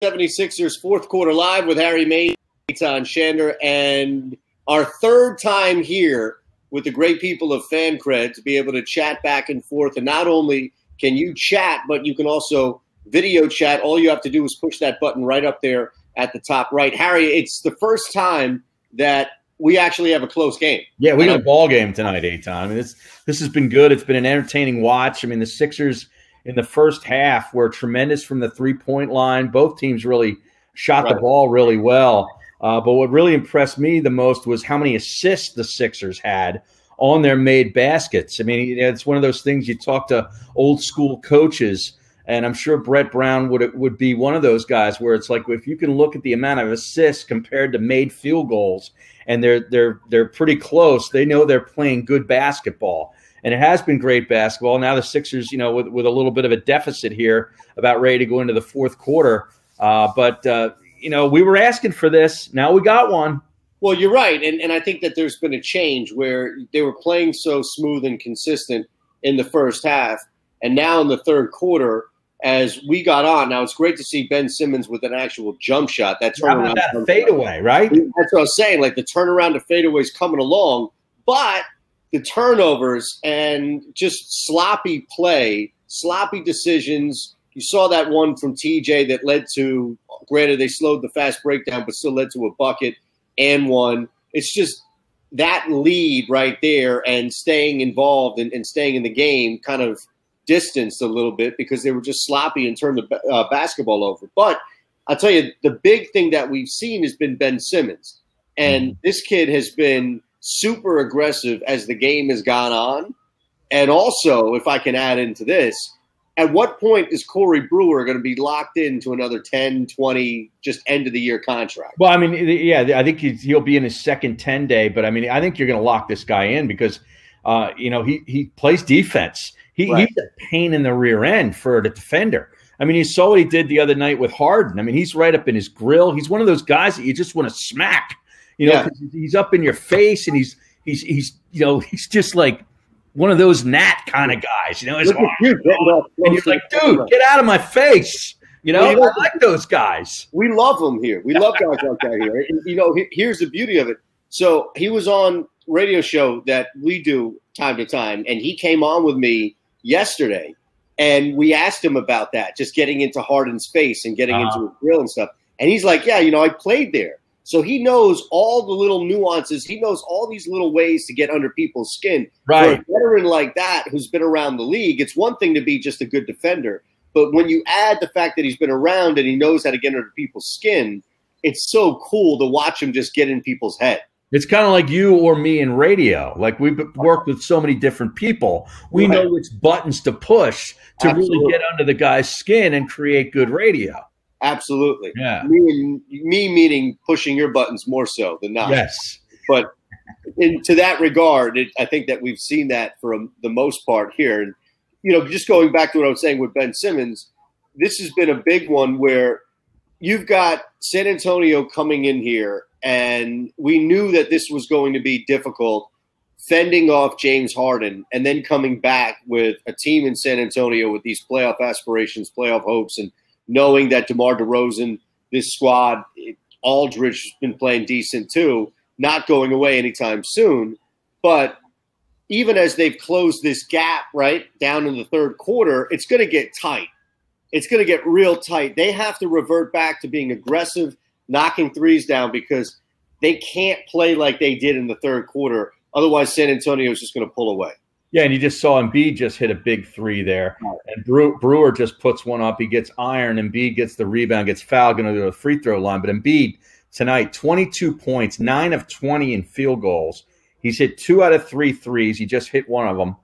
76ers fourth quarter live with Harry Mays, Eitan Shander, and our third time here with the great people of FanCred to be able to chat back and forth. And not only can you chat, but you can also video chat. All you have to do is push that button right up there at the top right. Harry, it's the first time that we actually have a close game. Yeah, we got a ball game tonight, Eitan. I mean, this has been good. It's been an entertaining watch. I mean, the Sixers in the first half were tremendous from the three-point line. Both teams really shot the ball really well. But what really impressed me the most was how many assists the Sixers had on their made baskets. I mean, it's one of those things you talk to old school coaches, and I'm sure Brett Brown would be one of those guys where it's like if you can look at the amount of assists compared to made field goals, and they're pretty close, they know they're playing good basketball. And it has been great basketball. Now the Sixers, with a little bit of a deficit here, about ready to go into the fourth quarter. But we were asking for this. Now we got one. Well, you're right. And I think that there's been a change where they were playing so smooth and consistent in the first half. And now in the third quarter, as we got on, now it's great to see Ben Simmons with an actual jump shot. That turnaround. That fadeaway, right? That's what I was saying. Like the turnaround to fadeaway is coming along. But the turnovers and just sloppy play, sloppy decisions. You saw that one from TJ that led to, granted they slowed the fast breakdown, but still led to a bucket and one. It's just that lead right there and staying involved and staying in the game kind of distanced a little bit because they were just sloppy and turned the basketball over. But I'll tell you, the big thing that we've seen has been Ben Simmons. And this kid has been super aggressive as the game has gone on. And also, if I can add into this, at what point is Corey Brewer going to be locked into another 10, 20, just end-of-the-year contract? Well, I mean, yeah, I think he'll be in his second 10-day. But, I mean, I think you're going to lock this guy in because, he plays defense. He's a pain in the rear end for the defender. I mean, you saw what he did the other night with Harden. I mean, he's right up in his grill. He's one of those guys that you just want to smack. Because he's up in your face and he's just like one of those Nat kind of guys, his arms and you're like, dude, get out of my face. I like those guys. We love them here. We love guys like that here. And, here's the beauty of it. So he was on radio show that we do time to time, and he came on with me yesterday, and we asked him about that, just getting into Harden's face and getting into his grill and stuff. And he's like, yeah, I played there. So he knows all the little nuances. He knows all these little ways to get under people's skin. Right. For a veteran like that who's been around the league, it's one thing to be just a good defender. But when you add the fact that he's been around and he knows how to get under people's skin, it's so cool to watch him just get in people's head. It's kind of like you or me in radio. Like we've worked with so many different people. We know which buttons to push to really get under the guy's skin and create good radio. Absolutely. Yeah. Me meaning pushing your buttons more so than not. Yes. But to that regard, I think that we've seen that for the most part here. And, just going back to what I was saying with Ben Simmons, this has been a big one where you've got San Antonio coming in here, and we knew that this was going to be difficult, fending off James Harden, and then coming back with a team in San Antonio with these playoff aspirations, playoff hopes, and knowing that DeMar DeRozan, this squad, Aldridge has been playing decent too, not going away anytime soon. But even as they've closed this gap right down in the third quarter, it's going to get tight. It's going to get real tight. They have to revert back to being aggressive, knocking threes down because they can't play like they did in the third quarter. Otherwise, San Antonio is just going to pull away. Yeah, and you just saw Embiid just hit a big three there. And Brewer just puts one up. He gets iron. Embiid gets the rebound, gets fouled, going to the free throw line. But Embiid tonight, 22 points, 9 of 20 in field goals. He's hit 2 out of 3 threes. He just hit one of them.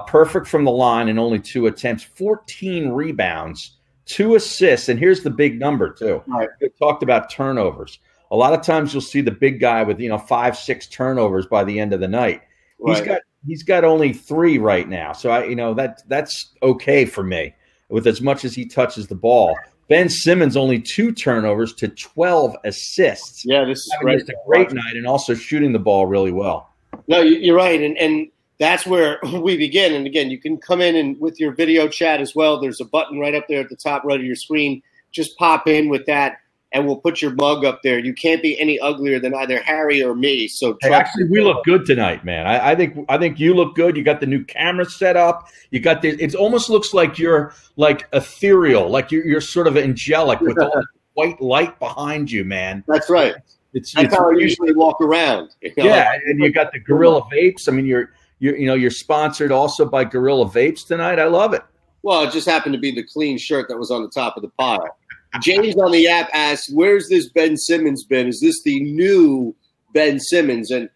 Perfect from the line in only 2 attempts, 14 rebounds, 2 assists. And here's the big number, too. Right. We talked about turnovers. A lot of times you'll see the big guy with, 5-6 turnovers by the end of the night. Right. He's got only 3 right now. So that's okay for me with as much as he touches the ball. Ben Simmons only 2 turnovers to 12 assists. Yeah, this is great. It's a great night and also shooting the ball really well. No, you're right. And that's where we begin. And again, you can come in and with your video chat as well. There's a button right up there at the top right of your screen just pop in with that, and we'll put your mug up there. You can't be any uglier than either Harry or me. So hey, actually, we look good tonight, man. I think you look good. You got the new camera set up. You got this. It almost looks like you're like ethereal, like you're sort of angelic with all the white light behind you, man. That's right. That's how I usually walk around. Yeah, and you got the Gorilla Vapes. I mean, you're sponsored also by Gorilla Vapes tonight. I love it. Well, it just happened to be the clean shirt that was on the top of the pile. James on the app asks, where's this Ben Simmons been? Is this the new Ben Simmons? And,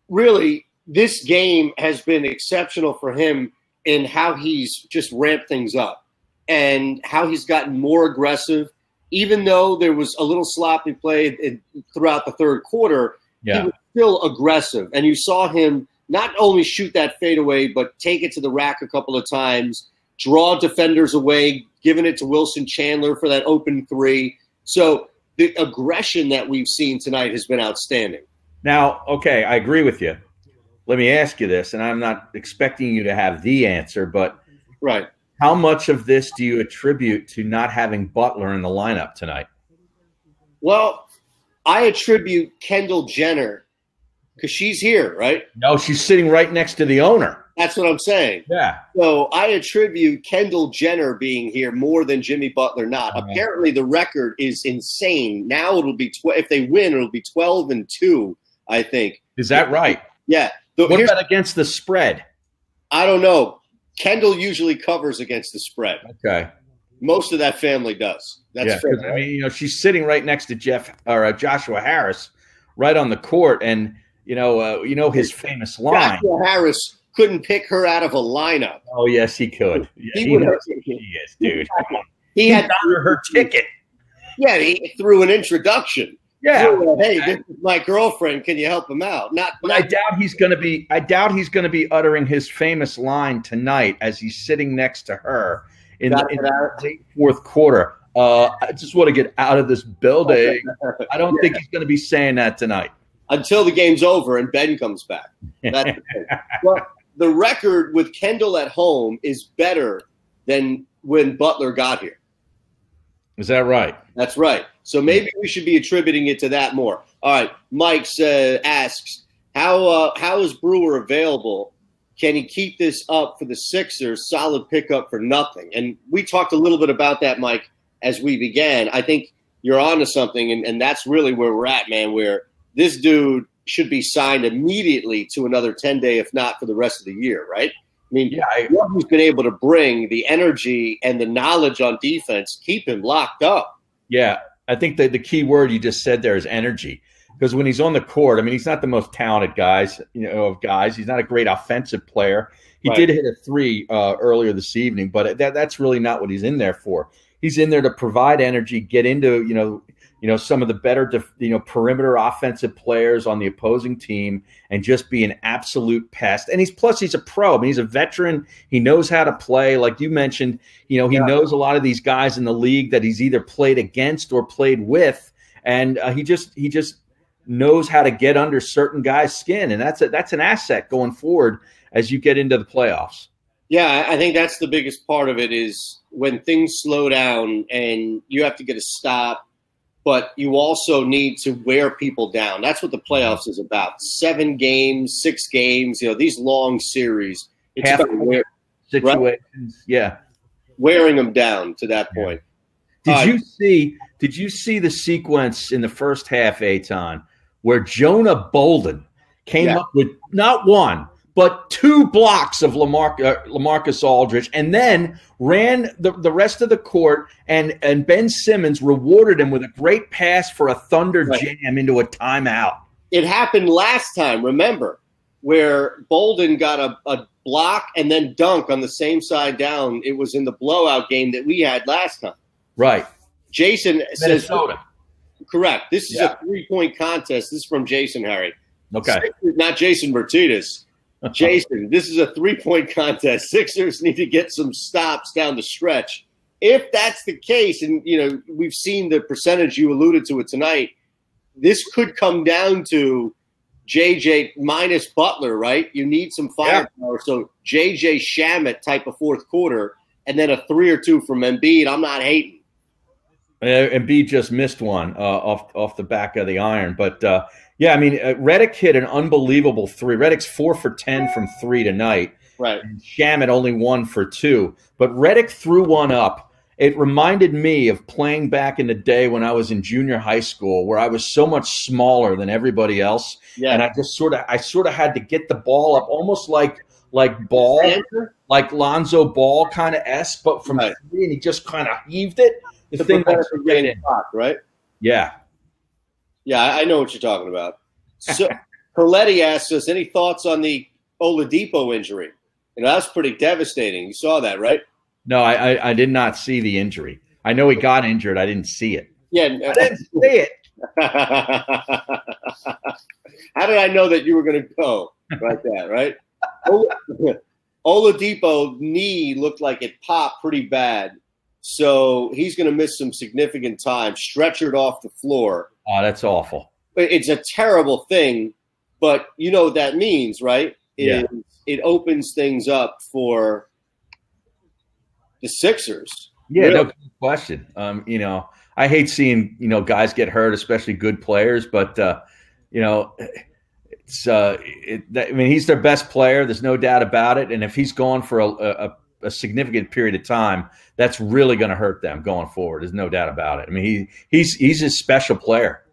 really, this game has been exceptional for him in how he's just ramped things up and how he's gotten more aggressive. Even though there was a little sloppy play throughout the third quarter, He was still aggressive. And you saw him not only shoot that fadeaway, but take it to the rack a couple of times, draw defenders away, giving it to Wilson Chandler for that open three. So the aggression that we've seen tonight has been outstanding. Now, okay, I agree with you. Let me ask you this, and I'm not expecting you to have the answer, but right. How much of this do you attribute to not having Butler in the lineup tonight? Well, I attribute Kendall Jenner because she's here, right? No, she's sitting right next to the owner. That's what I'm saying. Yeah. So I attribute Kendall Jenner being here more than Jimmy Butler not. Apparently the record is insane. Now it'll be if they win, it'll be 12-2, I think. Is that right? Yeah. What about against the spread? I don't know. Kendall usually covers against the spread. Okay. Most of that family does. That's fair. Right? I mean, she's sitting right next to Joshua Harris, right on the court, and his famous line. Joshua Harris couldn't pick her out of a lineup. Oh yes, he could. Yeah, he is, dude. He had her ticket. Yeah, he threw an introduction. Yeah. Hey, this is my girlfriend. Can you help him out? I doubt he's going to be uttering his famous line tonight as he's sitting next to her in the late fourth quarter. I just want to get out of this building. I don't think he's going to be saying that tonight until the game's over and Ben comes back. That's the thing. Well, the record with Kendall at home is better than when Butler got here. Is that right? That's right. So maybe we should be attributing it to that more. All right. Mike asks, how is Brewer available? Can he keep this up for the Sixers? Solid pickup for nothing. And we talked a little bit about that, Mike, as we began. I think you're onto something, and that's really where we're at, man, where this dude should be signed immediately to another 10-day, if not for the rest of the year, right? I mean, what he's been able to bring, the energy and the knowledge on defense, keep him locked up. Yeah, I think that the key word you just said there is energy. Because when he's on the court, I mean, he's not the most talented of guys. He's not a great offensive player. He did hit a three earlier this evening, but that's really not what he's in there for. He's in there to provide energy, get into some of the better perimeter offensive players on the opposing team, and just be an absolute pest. And he's a pro. I mean, he's a veteran. He knows how to play. Like you mentioned, he knows a lot of these guys in the league that he's either played against or played with, and he just knows how to get under certain guys' skin, and that's an asset going forward as you get into the playoffs. Yeah, I think that's the biggest part of it is when things slow down and you have to get a stop, but you also need to wear people down. That's what the playoffs is about. 7 games, 6 games, these long series. It's about situations, wearing them down to that point. Did you see the sequence in the first half, Eitan, where Jonah Bolden came up with not one, but 2 blocks of LaMarcus Aldridge, and then ran the rest of the court, and Ben Simmons rewarded him with a great pass for a thunder jam into a timeout. It happened last time, remember, where Bolden got a block and then dunk on the same side down. It was in the blowout game that we had last time. Right. Jason Minnesota. Says – correct. This is a 3-point contest. This is from Jason, Harry. Okay. Not Jason Bertitas. Jason, this is a 3-point contest. Sixers need to get some stops down the stretch. If that's the case, and we've seen the percentage, you alluded to it tonight, this could come down to JJ minus Butler, right? You need some firepower. Yeah. So JJ Shamet type of fourth quarter, and then a 3 or 2 from Embiid. I'm not hating. Embiid just missed one off the back of the iron. But yeah, I mean, Redick hit an unbelievable three. Redick's 4 for 10 from three tonight. Right. And Shamet only 1 for 2. But Redick threw one up. It reminded me of playing back in the day when I was in junior high school, where I was so much smaller than everybody else, and I just sort of had to get the ball up, almost like Ball, like Lonzo Ball kind of esque, but from three, and he just kind of heaved it. The thing that's right in, right? Yeah, I know what you're talking about. So Perletti asked us, any thoughts on the Oladipo injury? That's pretty devastating. You saw that, right? No, I did not see the injury. I know he got injured. I didn't see it. Yeah, I didn't see it. How did I know that you were going to go like that, right? Oladipo knee looked like it popped pretty bad, so he's going to miss some significant time, stretchered off the floor. Oh, that's awful. It's a terrible thing, but you know what that means, right? Yeah. It opens things up for the Sixers. Yeah, really? No question. I hate seeing, guys get hurt, especially good players, but, it's he's their best player. There's no doubt about it. And if he's gone for a significant period of time, that's really going to hurt them going forward. There's no doubt about it. I mean, he's a special player.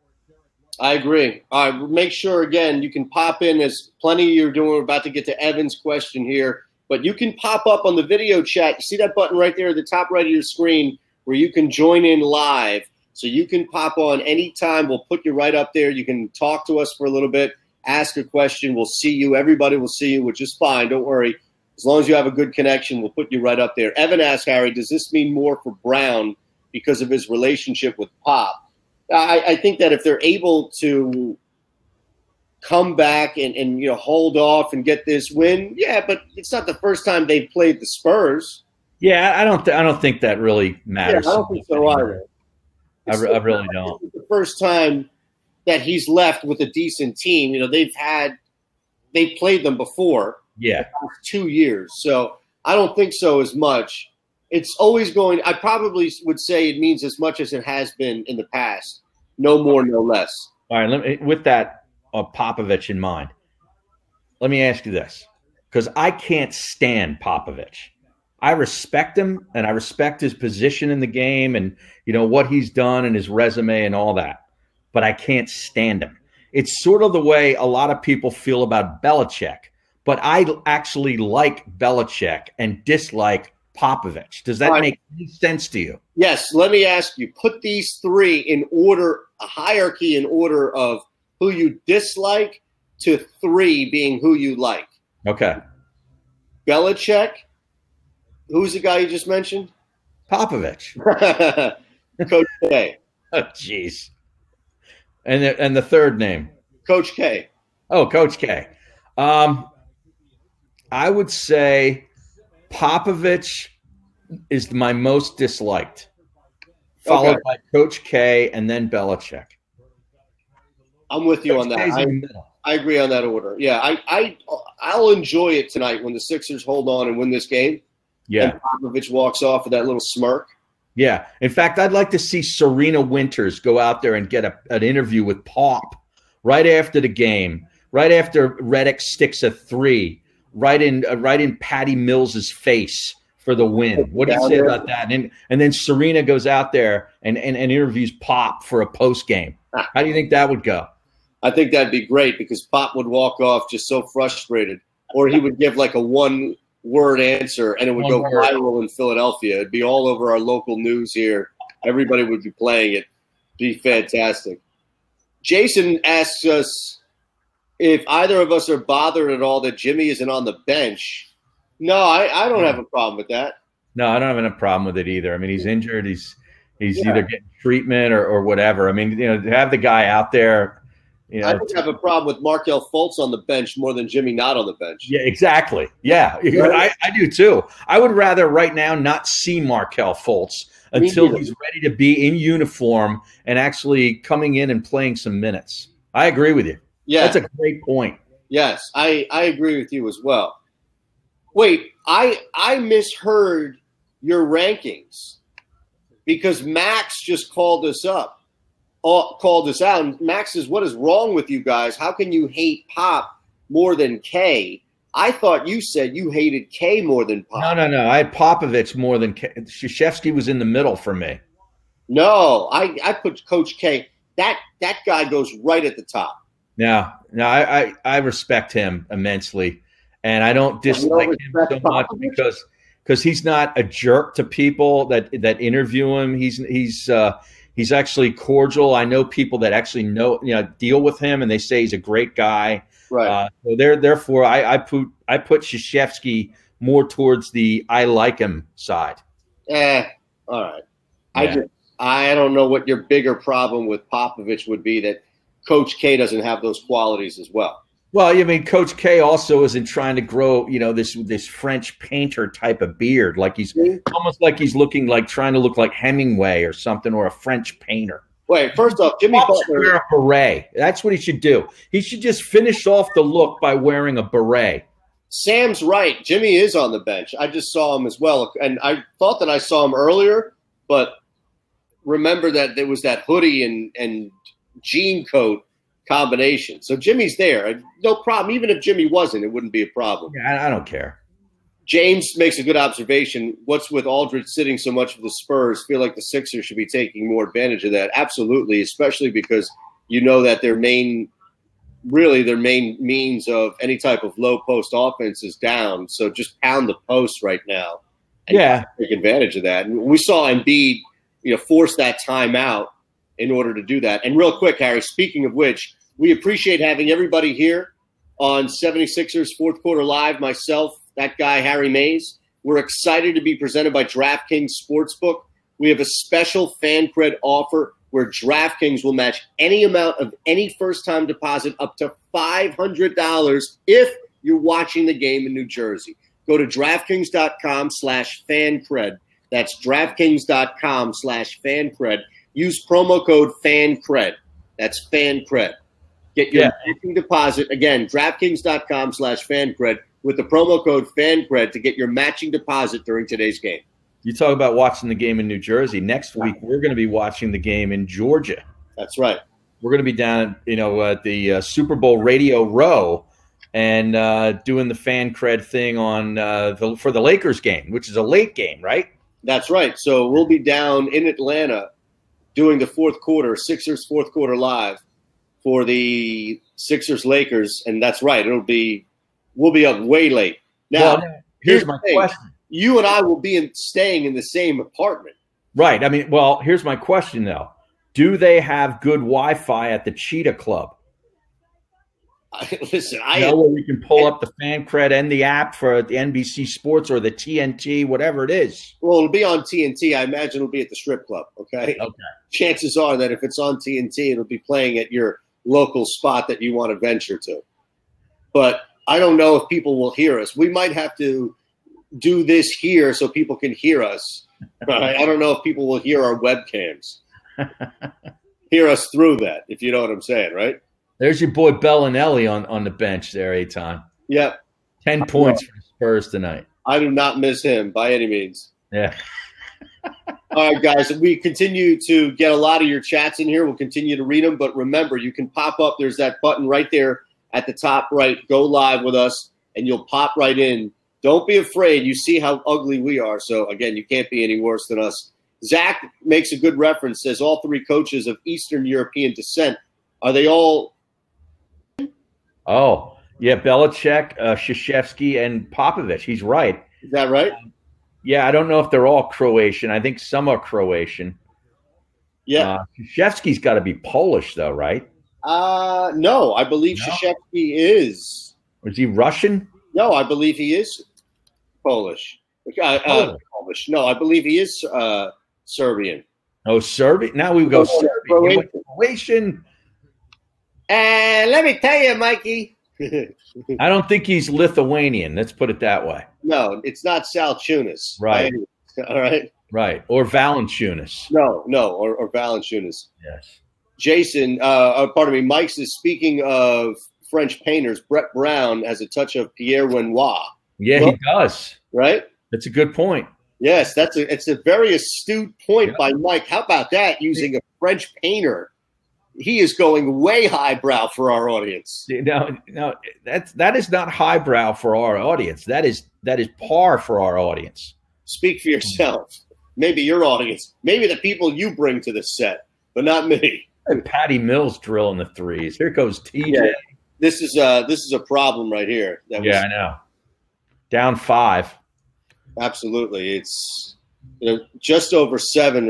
I agree. All right, make sure, again, you can pop in. There's plenty you're doing. We're about to get to Evan's question here. But you can pop up on the video chat. You see that button right there at the top right of your screen where you can join in live. So you can pop on anytime. We'll put you right up there. You can talk to us for a little bit, ask a question. We'll see you. Everybody will see you, which is fine. Don't worry. As long as you have a good connection, we'll put you right up there. Evan asked, Harry, does this mean more for Brown because of his relationship with Pop? I think that if they're able to come back and hold off and get this win, but it's not the first time they've played the Spurs. Yeah, I don't think that really matters. Yeah, I don't think so either. I really don't. It's the first time that he's left with a decent team. They've played them before. Yeah, the past 2 years. So I don't think so as much. It's always going. I probably would say it means as much as it has been in the past. No more, no less. All right. With that Popovich in mind, let me ask you this, because I can't stand Popovich. I respect him, and I respect his position in the game, and what he's done and his resume and all that. But I can't stand him. It's sort of the way a lot of people feel about Belichick. But I actually like Belichick and dislike Popovich. Does that make any sense to you? Yes. Let me ask you, put these three in order, a hierarchy in order of who you dislike to three being who you like. Okay. Belichick. Who's the guy you just mentioned? Popovich. Coach K. Oh, jeez. And the third name? Coach K. Oh, Coach K. I would say Popovich is my most disliked, followed by Coach K and then Belichick. I'm with you on that. I agree on that order. Yeah, I'll enjoy it tonight when the Sixers hold on and win this game. Yeah, and Popovich walks off with that little smirk. Yeah. In fact, I'd like to see Serena Winters go out there and get an interview with Pop right after the game, right after Redick sticks a three, right in Patty Mills's face for the win. What do you say about that? And then Serena goes out there and interviews Pop for a post game. How do you think that would go? I think that'd be great because Pop would walk off just so frustrated, or he would give like a one-word answer and it would go viral in Philadelphia. It'd be all over our local news here. Everybody would be playing it. It'd be fantastic. Jason asks us if either of us are bothered at all that Jimmy isn't on the bench. No, I don't have a problem with that. No, I don't have a problem with it either. I mean, he's injured. He's either getting treatment or whatever. I mean, to have the guy out there. I don't have a problem with Markelle Fultz on the bench more than Jimmy not on the bench. Yeah, exactly. Yeah, right? I do too. I would rather right now not see Markelle Fultz until he's ready to be in uniform and actually coming in and playing some minutes. I agree with you. Yeah, that's a great point. Yes, I agree with you as well. Wait, I misheard your rankings. because Max just called us out. And Max says, "What is wrong with you guys? How can you hate Pop more than K?" I thought you said you hated K more than Pop. No. I had Popovich more than K. Krzyzewski was in the middle for me. No, I put Coach K. That guy goes right at the top. No, I respect him immensely, and I don't dislike him so much because he's not a jerk to people that interview him. He's actually cordial. I know people that actually deal with him, and they say he's a great guy. Right. So therefore, I put Krzyzewski more towards the I like him side. All right. Yeah. I don't know what your bigger problem with Popovich would be, that Coach K doesn't have those qualities as well. Well, I mean, Coach K also isn't trying to grow, this French painter type of beard. Like he's almost like he's trying to look like Hemingway or something, or a French painter. Wait, first off, Jimmy Butler. Wear a beret. That's what he should do. He should just finish off the look by wearing a beret. Sam's right. Jimmy is on the bench. I just saw him as well. And I thought that I saw him earlier, but remember that there was that hoodie and jean coat combination. So Jimmy's there. No problem. Even if Jimmy wasn't, it wouldn't be a problem. Yeah, I don't care. James makes a good observation. What's with Aldridge sitting so much for the Spurs? Feel like the Sixers should be taking more advantage of that. Absolutely, especially because you know that their main means of any type of low post offense is down. So just pound the post right now and take advantage of that. And we saw Embiid, force that timeout in order to do that. And real quick, Harry, speaking of which, we appreciate having everybody here on 76ers Fourth Quarter Live, myself, that guy, Harry Mays. We're excited to be presented by DraftKings Sportsbook. We have a special fan cred offer where DraftKings will match any amount of any first-time deposit up to $500 if you're watching the game in New Jersey. Go to DraftKings.com/FanCred. That's DraftKings.com/FanCred. Use promo code FANCRED. That's FANCRED. Get your matching deposit. Again, DraftKings.com/FanCred with the promo code FANCRED to get your matching deposit during today's game. You talk about watching the game in New Jersey. Next week, we're going to be watching the game in Georgia. That's right. We're going to be down, at the Super Bowl Radio Row and doing the fan cred thing on for the Lakers game, which is a late game, right? That's right. So we'll be down in Atlanta doing the fourth quarter, Sixers Fourth Quarter Live for the Sixers-Lakers, and that's right. We'll be up way late. Now, here's my question. You and I will be staying in the same apartment. Right. I mean, well, here's my question, though. Do they have good Wi-Fi at the Cheetah Club? Listen, where we can pull up the fan cred and the app for the NBC Sports or the TNT, whatever it is. Well, it'll be on TNT. I imagine it'll be at the strip club, okay? Okay. Chances are that if it's on TNT, it'll be playing at your local spot that you want to venture to. But I don't know if people will hear us. We might have to do this here so people can hear us. Right? I don't know if people will hear our webcams. Hear us through that, if you know what I'm saying, right? There's your boy Bellinelli on the bench there, Eitan. Yep. 10 points for the Spurs tonight. I do not miss him by any means. Yeah. All right, guys. We continue to get a lot of your chats in here. We'll continue to read them. But remember, you can pop up. There's that button right there at the top right. Go live with us, and you'll pop right in. Don't be afraid. You see how ugly we are. So, again, you can't be any worse than us. Zach makes a good reference, says all three coaches of Eastern European descent. Are they all – Oh, yeah, Belichick, Krzyzewski, and Popovich. He's right. Is that right? Yeah, I don't know if they're all Croatian. I think some are Croatian. Yeah. Krzyzewski's got to be Polish, though, right? No, I believe Krzyzewski is. Is he Russian? No, I believe he is Polish. Polish. No, I believe he is Serbian. Oh, Serbian? Now we go Serbian. Croatian. And let me tell you, Mikey. I don't think he's Lithuanian. Let's put it that way. No, it's not Salchunas. Right. All right. Right. Or Valanciunas. No, or Valanciunas. Yes. Jason, Mike says, speaking of French painters, Brett Brown has a touch of Pierre Renoir. Yeah, he does. Right? That's a good point. Yes, it's a very astute point by Mike. How about that? Using a French painter, he is going way highbrow for our audience. No, that is not highbrow for our audience. That is par for our audience. Speak for yourself. Maybe your audience, maybe the people you bring to the set, but not me. And Patty Mills drilling the threes. Here goes TJ. Yeah. This is a problem right here. I know. Down 5. Absolutely, it's just over 7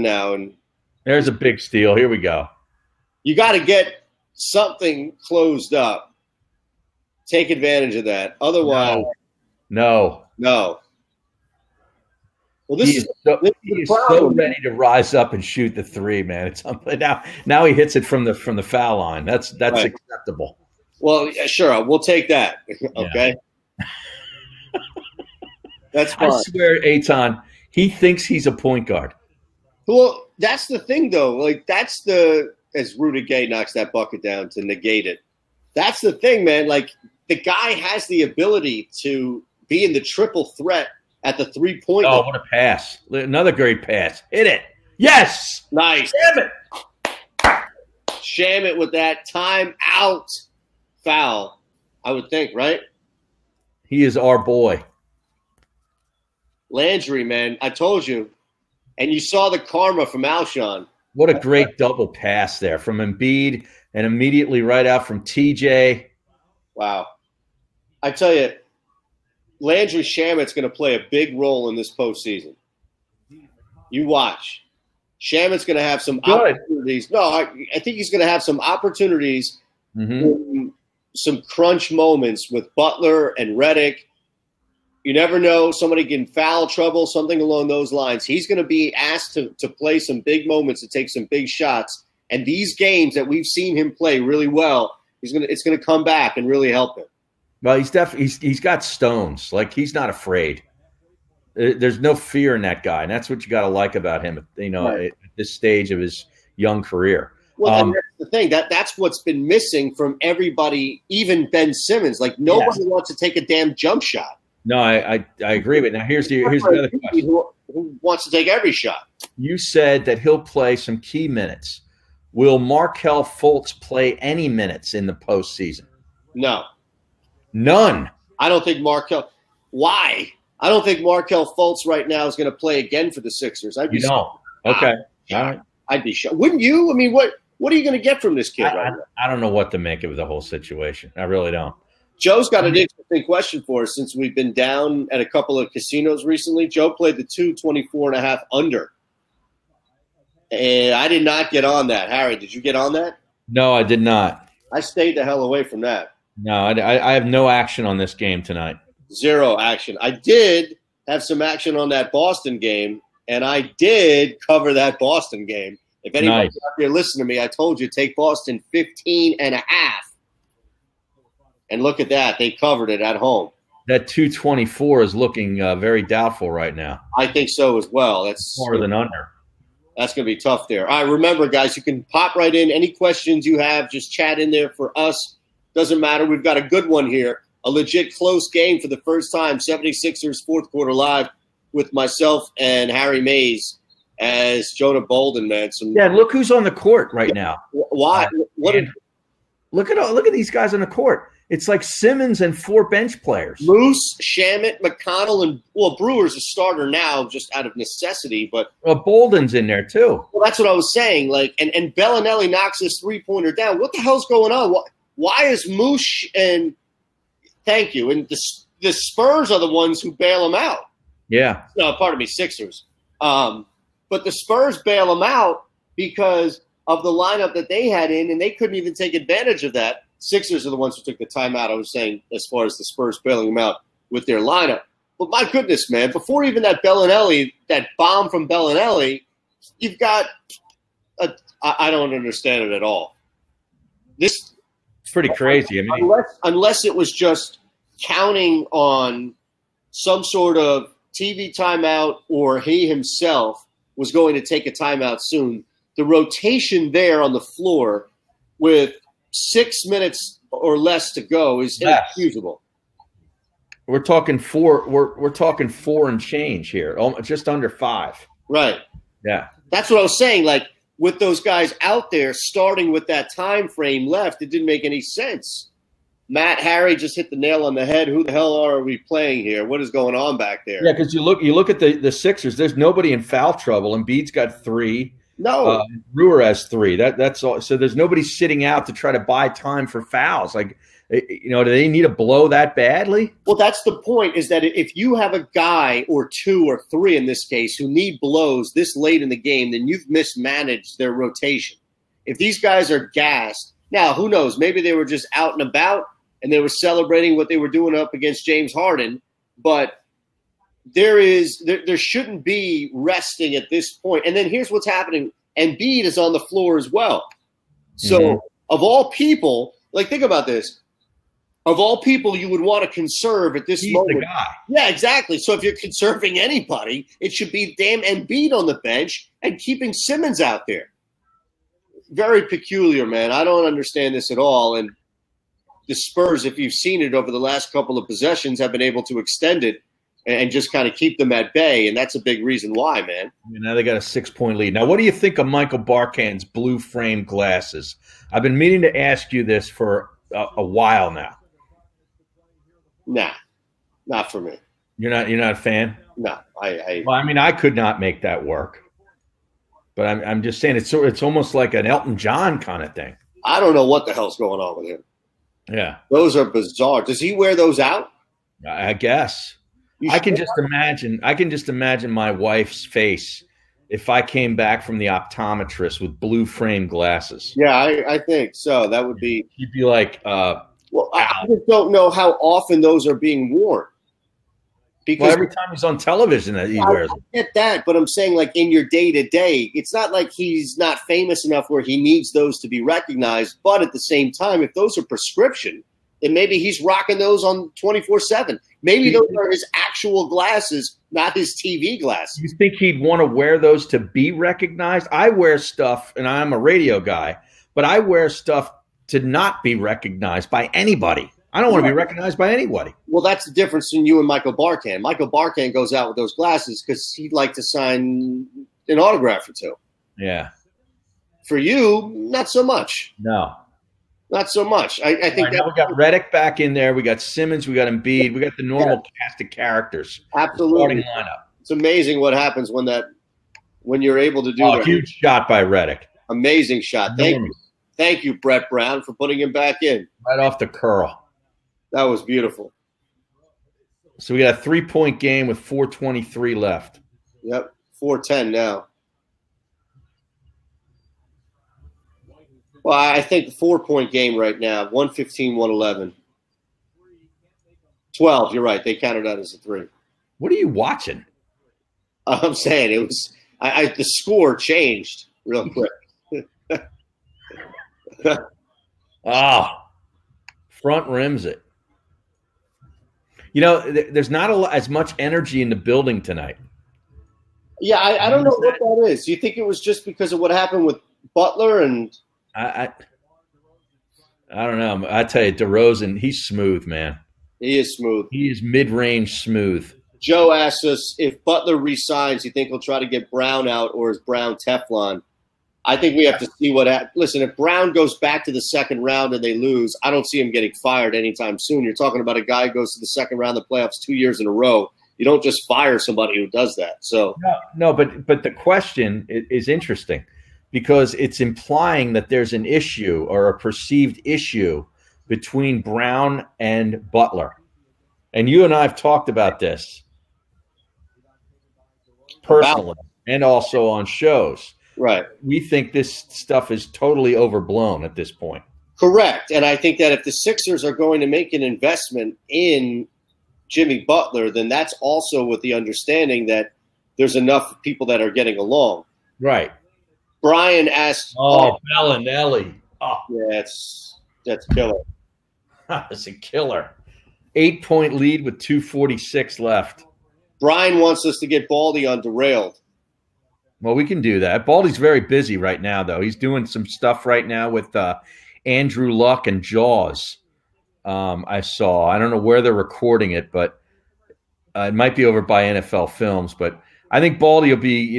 now, and there's a big steal. Here we go. You got to get something closed up. Take advantage of that. Otherwise, no. Well, this is so ready to rise up and shoot the 3, man. It's now he hits it from the foul line. That's right. Acceptable. Well, yeah, sure, we'll take that. Okay, that's fine. I swear, Eitan, he thinks he's a point guard. Well, that's the thing, though. Like that's as Rudy Gay knocks that bucket down to negate it. That's the thing, man. Like the guy has the ability to be in the triple threat at the 3-point. Oh, what a pass. Another great pass. Hit it. Yes. Nice. Damn it. Sham it with that timeout foul, I would think, right? He is our boy. Landry, man. I told you. And you saw the karma from Alshon. What a great double pass there from Embiid and immediately right out from TJ. Wow. I tell you, Landry Shamet's going to play a big role in this postseason. You watch. Shamet's going to have some opportunities. No, I think he's going to have some opportunities, some crunch moments with Butler and Redick. You never know. Somebody get in foul trouble, something along those lines. He's going to be asked to play some big moments, to take some big shots. And these games that we've seen him play really well, it's going to come back and really help him. Well, he's got stones. Like, he's not afraid. There's no fear in that guy, and that's what you got to like about him. Right. At this stage of his young career. Well, that's the thing. That's what's been missing from everybody, even Ben Simmons. Like, nobody wants to take a damn jump shot. No, I agree. But now here's another question. Who wants to take every shot? You said that he'll play some key minutes. Will Markelle Fultz play any minutes in the postseason? No. None. I don't think Markelle – why? I don't think Markelle Fultz right now is going to play again for the Sixers. Okay. All right. I'd be shocked. Wouldn't you? I mean, what are you going to get from this kid right now? I don't know what to make of the whole situation. I really don't. Joe's got an interesting question for us since we've been down at a couple of casinos recently. Joe played the 224.5 under. And I did not get on that. Harry, did you get on that? No, I did not. I stayed the hell away from that. No, I have no action on this game tonight. Zero action. I did have some action on that Boston game, and I did cover that Boston game. If anybody out there listen to me, I told you take Boston 15.5. And look at that. They covered it at home. That 224 is looking very doubtful right now. I think so as well. That's more than under. That's going to be tough there. All right, remember, guys, you can pop right in. Any questions you have, just chat in there for us. Doesn't matter. We've got a good one here. A legit close game for the first time. 76ers fourth quarter live with myself and Harry Mays as Jonah Bolden, man. Look who's on the court right now. Why? Look at these guys on the court. It's like Simmons and 4 bench players. Moose, Shamet, McConnell, and Brewer's a starter now just out of necessity. But Bolden's in there too. Well, that's what I was saying. Like, and Bellinelli knocks his 3-pointer down. What the hell's going on? Why is Moose and thank you and the Spurs are the ones who bail him out? Yeah. No, pardon me, Sixers. But the Spurs bail him out because of the lineup that they had in, and they couldn't even take advantage of that. Sixers are the ones who took the timeout, I was saying, as far as the Spurs bailing him out with their lineup. But my goodness, man, before even that Bellinelli, that bomb from Bellinelli, you've got I don't understand it at all. It's pretty crazy. I mean, unless it was just counting on some sort of TV timeout or he himself was going to take a timeout soon, the rotation there on the floor with 6 minutes or less to go is inexcusable. We're talking four. We're talking 4 and change here, just under 5. Right. Yeah. That's what I was saying. Like with those guys out there, starting with that time frame left, it didn't make any sense. Matt Harry just hit the nail on the head. Who the hell are we playing here? What is going on back there? Yeah, because you look at the Sixers. There's nobody in foul trouble. Embiid's got 3. No, Brewer has 3. That's all. So there's nobody sitting out to try to buy time for fouls. Like, do they need to blow that badly? Well, that's the point. Is that if you have a guy or 2 or 3 in this case who need blows this late in the game, then you've mismanaged their rotation. If these guys are gassed, now who knows? Maybe they were just out and about and they were celebrating what they were doing up against James Harden, but there shouldn't be resting at this point. And then here's what's happening. Embiid is on the floor as well. So of all people, like think about this. Of all people you would want to conserve at this moment. The guy. Yeah, exactly. So if you're conserving anybody, it should be damn Embiid on the bench and keeping Simmons out there. Very peculiar, man. I don't understand this at all. And the Spurs, if you've seen it over the last couple of possessions, have been able to extend it and just kind of keep them at bay, and that's a big reason why, man. Now they got a 6-point lead. Now, what do you think of Michael Barkan's blue frame glasses? I've been meaning to ask you this for a while now. Nah, not for me. You're not a fan? No, Well, I mean, I could not make that work, but I'm just saying it's almost like an Elton John kind of thing. I don't know what the hell's going on with him. Yeah, those are bizarre. Does he wear those out? I guess. I can just imagine my wife's face if I came back from the optometrist with blue frame glasses. Yeah, I think so. That would be. You'd be like, well, I just don't know how often those are being worn. Because every time he's on television, he wears them. I get that, but I'm saying like in your day to day, it's not like he's not famous enough where he needs those to be recognized. But at the same time, if those are prescription, then maybe he's rocking those on 24/7. Maybe those are his actual glasses, not his TV glasses. You think he'd want to wear those to be recognized? I wear stuff, and I'm a radio guy, but I wear stuff to not be recognized by anybody. I don't want to be recognized by anybody. Well, that's the difference in you and Michael Barkan. Michael Barkan goes out with those glasses because he'd like to sign an autograph or 2. Yeah. For you, not so much. No. Not so much. I think now we got Redick back in there. We got Simmons. We got Embiid. We got the normal cast of characters. Absolutely. Starting lineup. It's amazing what happens when you're able to do that. Huge shot by Redick. Amazing shot. Thank you, Brett Brown, for putting him back in. Right off the curl. That was beautiful. So we got a 3-point game with 4:23 left. Yep, 4:10 now. Well, I think the 4-point game right now, 115, 111. 12, you're right. They counted that as a 3. What are you watching? I'm saying it was the score changed real quick. Front rims it. There's not as much energy in the building tonight. Yeah, I don't know what that is. Do you think it was just because of what happened with Butler? And I don't know. I tell you, DeRozan, he's smooth, man. He is smooth. He is mid-range smooth. Joe asks us if Butler resigns, you think he'll try to get Brown out, or is Brown Teflon? I think we have to see what happens. Listen, if Brown goes back to the second round and they lose, I don't see him getting fired anytime soon. You're talking about a guy who goes to the second round of the playoffs 2 years in a row. You don't just fire somebody who does that. So no, but the question is interesting because it's implying that there's an issue or a perceived issue between Brown and Butler. And you and I have talked about this personally and also on shows. Right. We think this stuff is totally overblown at this point. Correct. And I think that if the Sixers are going to make an investment in Jimmy Butler, then that's also with the understanding that there's enough people that are getting along. Right. Brian asked. Bellinelli. Yeah, that's killer. That's a killer. 8-point lead with 2:46 left. Brian wants us to get Baldy on Derailed. Well, we can do that. Baldy's very busy right now, though. He's doing some stuff right now with Andrew Luck and Jaws. I saw. I don't know where they're recording it, but It might be over by NFL Films, but I think Baldy will be,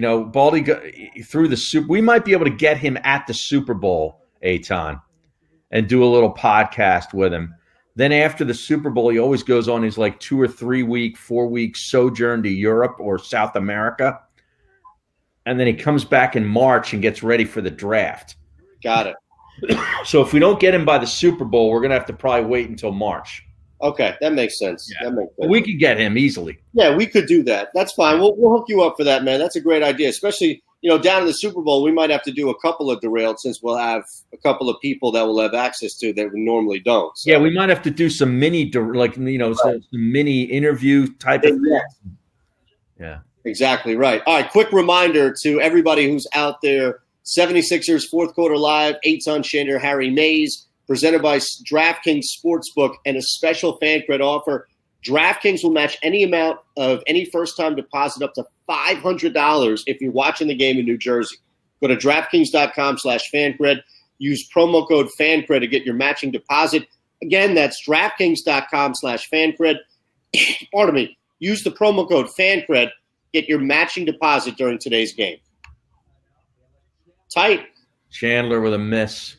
through the Super. We might be able to get him at the Super Bowl, Aton, and do a little podcast with him. Then after the Super Bowl, he always goes on his like 2 or 3 week, 4 week sojourn to Europe or South America. And then he comes back in March and gets ready for the draft. Got it. So if we don't get him by the Super Bowl, we're going to have to probably wait until March. Okay, that makes sense. Yeah. That makes sense. We could get him easily. Yeah, we could do that. That's fine. We'll hook you up for that, man. That's a great idea. Especially, down in the Super Bowl, we might have to do a couple of derailed since we'll have a couple of people that we'll have access to that we normally don't. So. Yeah, we might have to do some mini, some mini interview type of thing. Yeah. Exactly right. All right, quick reminder to everybody who's out there, 76ers Fourth Quarter Live, Eitan Shander, Harry Mays, presented by DraftKings Sportsbook, and a special fan credit offer. DraftKings will match any amount of any first-time deposit up to $500 if you're watching the game in New Jersey. Go to DraftKings.com/FanCred. Use promo code FanCred to get your matching deposit. Again, that's DraftKings.com/FanCred. Pardon me. Use the promo code FanCred. Get your matching deposit during today's game. Tight. Chandler with a miss.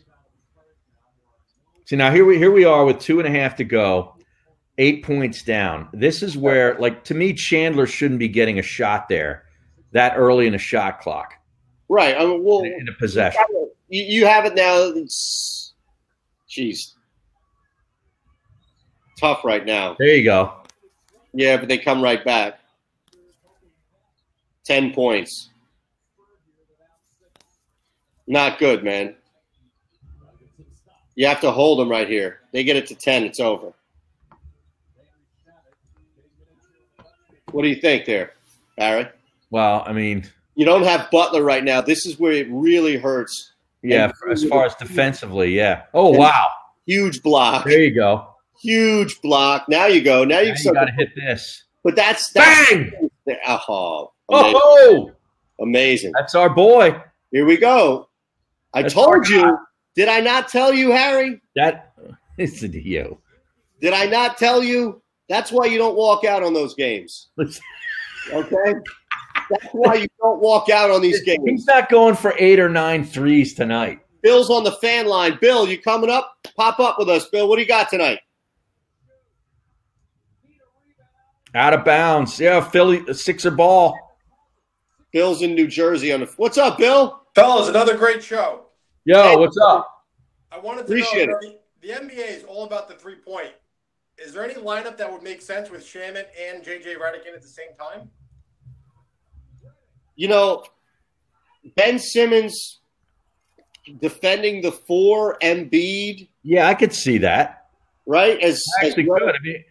See, now here we are with 2.5 to go, 8 points down. This is where, to me, Chandler shouldn't be getting a shot there that early in the shot clock. Right. I mean, in a possession. You have it now. Jeez. Tough right now. There you go. Yeah, but they come right back. 10 points. Not good, man. You have to hold them right here. They get it to 10, it's over. What do you think there, Barry? Well, I mean, you don't have Butler right now. This is where it really hurts. Yeah, as far as defensively, yeah. Oh, wow. Huge block. There you go. Huge block. Now you go. Now you got to hit this. But that's bang. Oh, amazing. Oh, amazing. That's our boy. Here we go. I told you. Did I not tell you, Harry? That is you. Did I not tell you? That's why you don't walk out on those games. Okay? That's why you don't walk out on these games. He's not going for 8 or 9 threes tonight. Bill's on the fan line. Bill, you coming up? Pop up with us, Bill. What do you got tonight? Out of bounds. Yeah, Philly, Sixer ball. Bill's in New Jersey. What's up, Bill? Fellas, another great show. Yo, what's up? I wanted to know, the NBA is all about the three-point. Is there any lineup that would make sense with Shamet and J.J. Redick in at the same time? Ben Simmons defending the 4, Embiid. Yeah, I could see that. Right? Actually good. I mean,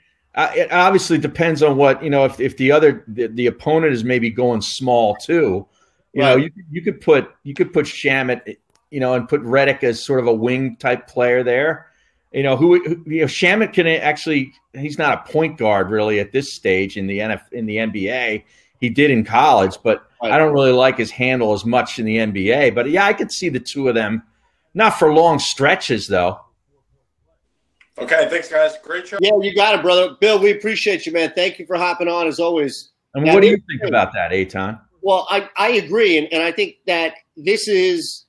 it obviously depends on what, if the opponent is maybe going small too. You could put Shamet, and put Redick as sort of a wing type player there. Shamet can actually, he's not a point guard really at this stage in the NBA. He did in college, but I don't really like his handle as much in the NBA. But yeah, I could see the two of them, not for long stretches though. Okay, thanks guys. Great show. Yeah, you got it, brother. Bill, we appreciate you, man. Thank you for hopping on as always. And what do you think about that, Eitan? Well, I agree, and I think that this is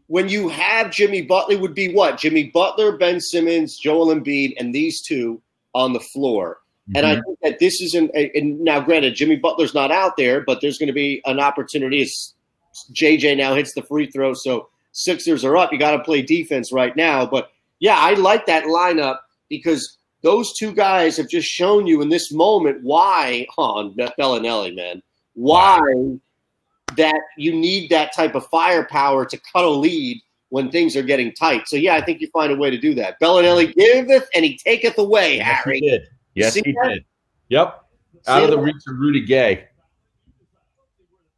when you have Jimmy Butler, would be what? Jimmy Butler, Ben Simmons, Joel Embiid, and these two on the floor. Mm-hmm. And I think that this is and now granted, Jimmy Butler's not out there, but there's going to be an opportunity as JJ now hits the free throw, so Sixers are up. You got to play defense right now. But, yeah, I like that lineup because those two guys have just shown you in this moment why Bellinelli, man, why that you need that type of firepower to cut a lead when things are getting tight. So, yeah, I think you find a way to do that. Bellinelli giveth and he taketh away, Harry. He did. Yes, he did. Yep. Out of the reach of Rudy Gay.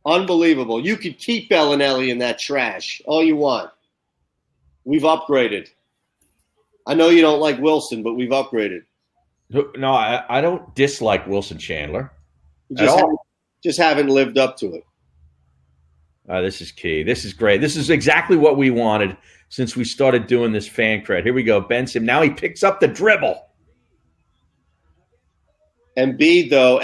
Unbelievable. You could keep Bellinelli in that trash all you want. We've upgraded. I know you don't like Wilson, but we've upgraded. No, I don't dislike Wilson Chandler just haven't lived up to it. This is key. This is great. This is exactly what we wanted since we started doing this fan cred. Here we go. Ben Simmons. Now he picks up the dribble. Embiid, though,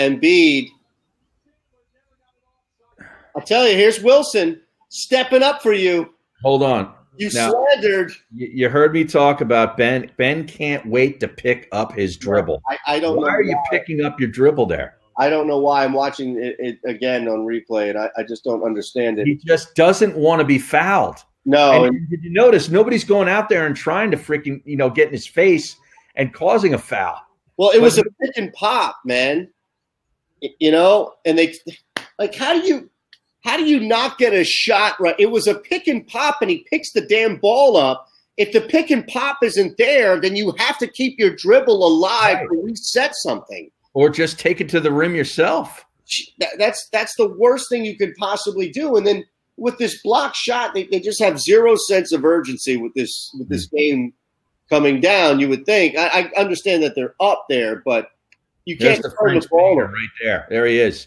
I'll tell you, here's Wilson stepping up for you. Hold on. You slandered. You heard me talk about Ben. Ben can't wait to pick up his dribble. I don't know. Why are you picking up your dribble there? I don't know why. I'm watching it again on replay, and I just don't understand it. He just doesn't want to be fouled. No. And did you notice nobody's going out there and trying to freaking, get in his face and causing a foul? Well, it was a pick and pop, man. And they like, how do you not get a shot right? It was a pick and pop, and he picks the damn ball up. If the pick and pop isn't there, then you have to keep your dribble alive to reset something. Or just take it to the rim yourself. That's the worst thing you could possibly do. And then with this block shot, they just have zero sense of urgency with this game coming down. You would think. I understand that they're up there, but you can't turn the ball right there. There he is.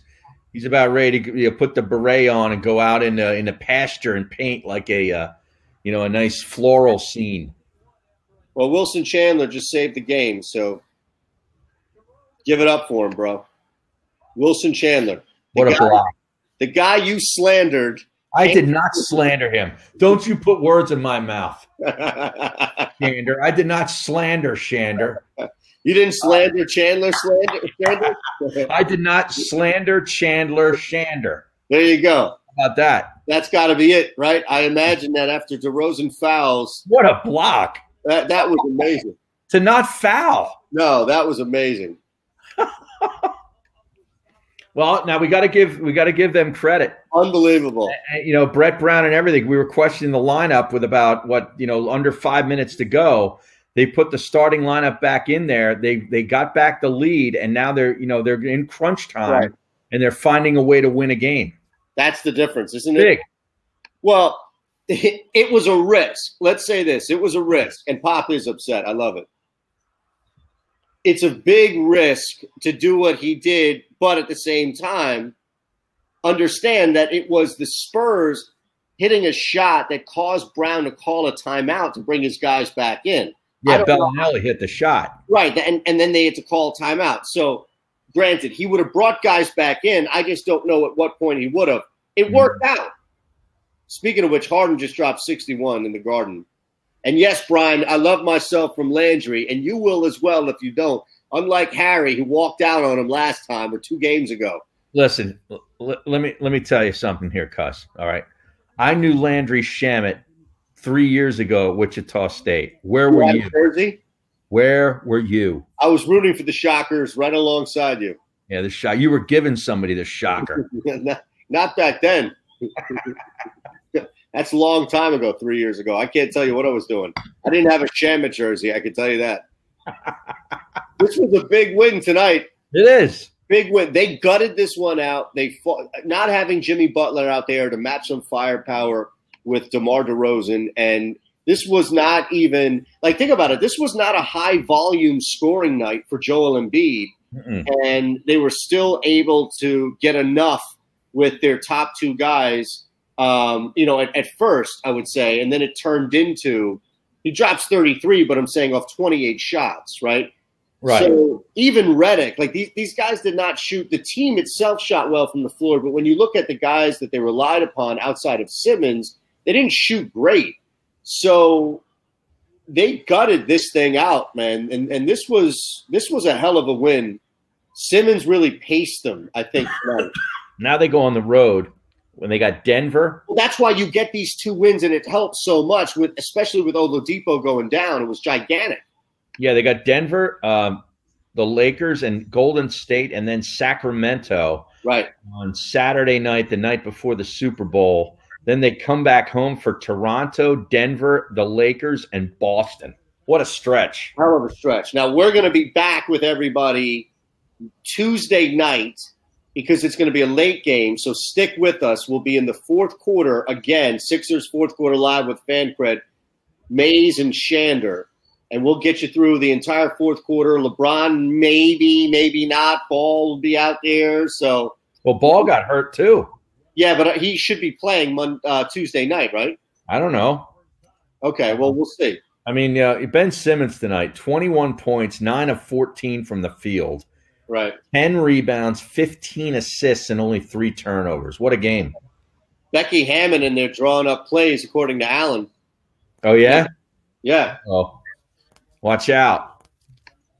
He's about ready to put the beret on and go out in the pasture and paint like a nice floral scene. Well, Wilson Chandler just saved the game, so give it up for him, bro. Wilson Chandler. What a block. The guy you slandered. I did not slander him. Don't you put words in my mouth, Shander. I did not slander Shander. You didn't slander Chandler? Shander? I did not slander Chandler Shander. There you go. How about that? That's got to be it, right? I imagine that after DeRozan fouls. What a block. That was amazing. To not foul. No, that was amazing. Well, now we got to give them credit. Unbelievable. Brett Brown and everything. We were questioning the lineup with about under 5 minutes to go. They put the starting lineup back in there. They got back the lead, and now they're in crunch time, right, and they're finding a way to win a game. That's the difference, isn't it? Big. Well, it was a risk. Let's say this: it was a risk, and Pop is upset. I love it. It's a big risk to do what he did, but at the same time, understand that it was the Spurs hitting a shot that caused Brown to call a timeout to bring his guys back in. Yeah, Bellinelli hit the shot. Right, and then they had to call a timeout. So, granted, he would have brought guys back in. I just don't know at what point he would have. It worked out. Speaking of which, Harden just dropped 61 in the Garden. And yes, Brian, I love myself from Landry, and you will as well if you don't. Unlike Harry, who walked out on him last time or 2 games ago. Listen, let me tell you something here, Cuss. All right, I knew Landry Shamet 3 years ago at Wichita State. Where were you? Jersey? Where were you? I was rooting for the Shockers right alongside you. Yeah, the shot. You were giving somebody the shocker. Not back then. That's a long time ago, 3 years ago. I can't tell you what I was doing. I didn't have a Shamet jersey. I can tell you that. This was a big win tonight. It is. Big win. They gutted this one out. They fought, not having Jimmy Butler out there to match some firepower with DeMar DeRozan. And this was not even – like, think about it. This was not a high-volume scoring night for Joel Embiid. Mm-mm. And they were still able to get enough with their top 2 guys – at first, I would say, and then it turned into he drops 33, but I'm saying off 28 shots, right? Right. So even Redick, like these guys did not shoot. The team itself shot well from the floor, but when you look at the guys that they relied upon outside of Simmons, they didn't shoot great. So they gutted this thing out, man, and this was a hell of a win. Simmons really paced them, I think. Now they go on the road. When they got Denver. Well, that's why you get these 2 wins, and it helps so much, especially with Oladipo going down. It was gigantic. Yeah, they got Denver, the Lakers, and Golden State, and then Sacramento on Saturday night, the night before the Super Bowl. Then they come back home for Toronto, Denver, the Lakers, and Boston. What a stretch. Hell of a stretch. Now, we're going to be back with everybody Tuesday night, because it's going to be a late game, so stick with us. We'll be in the 4th quarter again, Sixers 4th quarter live with FanCred, Mays and Shander, and we'll get you through the entire 4th quarter. LeBron maybe not. Ball will be out there. So, well, Ball got hurt too. Yeah, but he should be playing Tuesday night, right? I don't know. Okay, well, we'll see. I mean, Ben Simmons tonight, 21 points, 9 of 14 from the field. Right. 10 rebounds, 15 assists, and only 3 turnovers. What a game. Becky Hammon in there drawing up plays, according to Allen. Oh, yeah? Yeah. Oh, watch out.